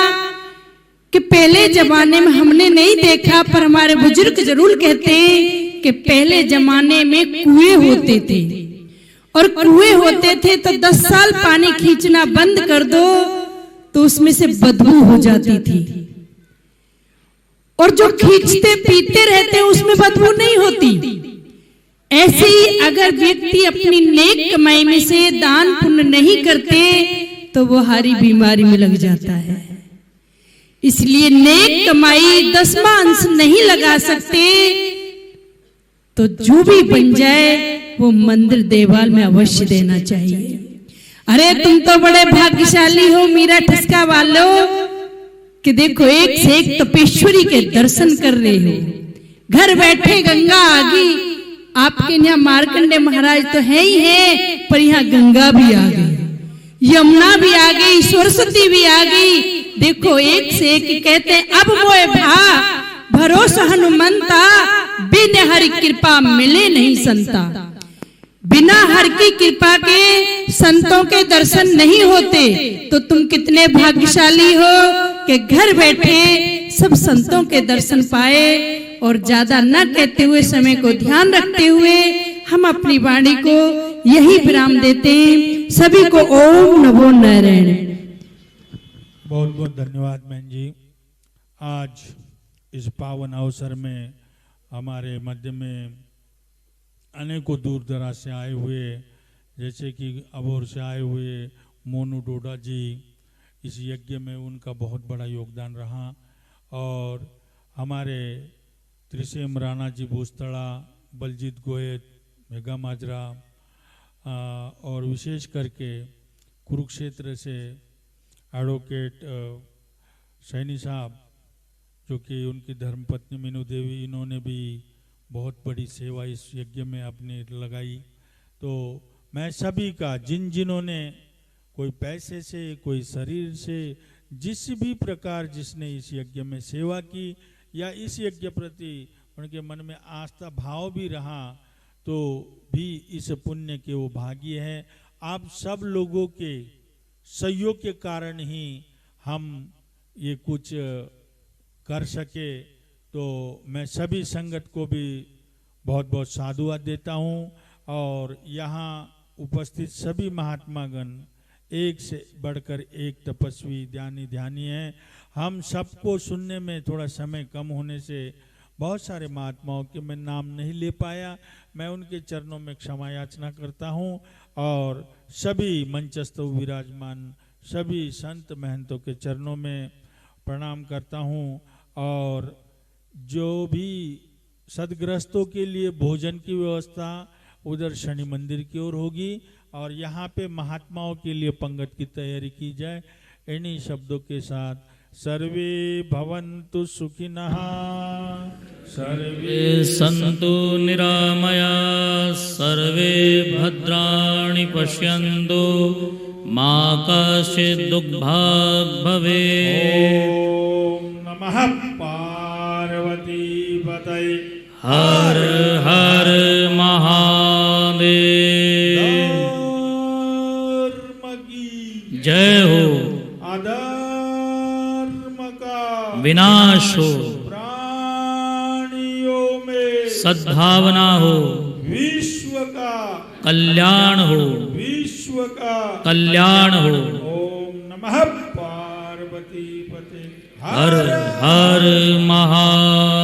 S9: कि पहले जमाने में हमने नहीं देखा, पर हमारे बुजुर्ग जरूर कहते हैं कि पहले जमाने में कुएं होते थे और कुएं होते थे तो 10 साल पानी खींचना बंद कर दो तो उसमें से बदबू हो जाती थी। और जो खींचते पीते रहते उसमें बदबू नहीं होती। ऐसे ही अगर व्यक्ति अपनी नेक कमाई में से दान पुण्य नहीं करते तो वो हारी बीमारी में लग जाता है। इसलिए नेक कमाई 10वां अंश नहीं लगा सकते, तो जो भी बन जाए वो मंदिर देवाल में अवश्य देना चाहिए। अरे तुम तो बड़े भाग्यशाली हो मीरा ठसका वालों कि देखो एक से एक तपेश्वरी के दर्शन कर रहे हो। घर बैठे गंगा आ गई। आपके यहाँ मार्कंडे महाराज तो है ही है, पर यहाँ गंगा भी आ गई। यमुना भी आ गई, सरस्वती भी आ गई। देखो एक से एक कहते हैं, अब मोए भा भरोसा हनुमंता, बिन हरि कृपा मिले नहीं संता। बिना हर की कृपा के संतों के दर्शन नहीं होते। तो तुम कितने भाग्यशाली हो कि घर बैठे सब संतों के दर्शन पाए। और ज्यादा न कहते हुए, समय को ध्यान रखते हुए हम अपनी वाणी को यही विराम देते हैं। सभी को ओम नमो नारायण।
S3: बहुत बहुत धन्यवाद बहन जी। आज इस पावन अवसर में हमारे मध्य में अनेकों दूर दराज से आए हुए, जैसे कि अबोर से आए हुए मोनू डोडा जी, इस यज्ञ में उनका बहुत बड़ा योगदान रहा। और हमारे त्रिसेम राणा जी भूस्तड़ा, बलजीत गोयत, मेघा माजरा, और विशेष करके कुरुक्षेत्र से एडवोकेट सैनी साहब, जो कि उनकी धर्मपत्नी मीनू देवी, इन्होंने भी बहुत बड़ी सेवा इस यज्ञ में अपनी लगाई। तो मैं सभी का, जिन्होंने कोई पैसे से, कोई शरीर से, जिस भी प्रकार जिसने इस यज्ञ में सेवा की या इस यज्ञ प्रति उनके मन में आस्था भाव भी रहा, तो भी इस पुण्य के वो भाग्य है। आप सब लोगों के सहयोग के कारण ही हम ये कुछ कर सके। तो मैं सभी संगत को भी बहुत बहुत साधुवाद देता हूँ। और यहाँ उपस्थित सभी महात्मागण एक से बढ़कर एक तपस्वी ध्यानी हैं। हम सबको सुनने में थोड़ा समय कम होने से बहुत सारे महात्माओं के मैं नाम नहीं ले पाया। मैं उनके चरणों में क्षमा याचना करता हूँ। और सभी मंचस्थ विराजमान सभी संत महंतों के चरणों में प्रणाम करता हूँ। और जो भी सदग्रस्तों के लिए भोजन की व्यवस्था उधर शनि मंदिर की ओर होगी, और यहाँ पे महात्माओं के लिए पंगत की तैयारी की जाए। इन्हीं शब्दों के साथ सर्वे भवन्तु सुखिनः, सर्वे
S1: सन्तु निरामया, सर्वे भद्राणि पश्यन्तु, मा कश्चित् दुःखभाग् भवेत्।
S3: ओम नमः पार्वती पतये।
S1: हर हर महादेव।
S3: धर्म की
S1: जय हो।
S3: अधर्म का
S1: विनाश हो।
S3: प्राणियों में
S1: सद्भावना हो।
S3: विश्व का
S1: कल्याण हो।
S3: विश्व का
S1: कल्याण हो।
S3: ओम नमः पार्वती पते।
S1: हर हर महादेव।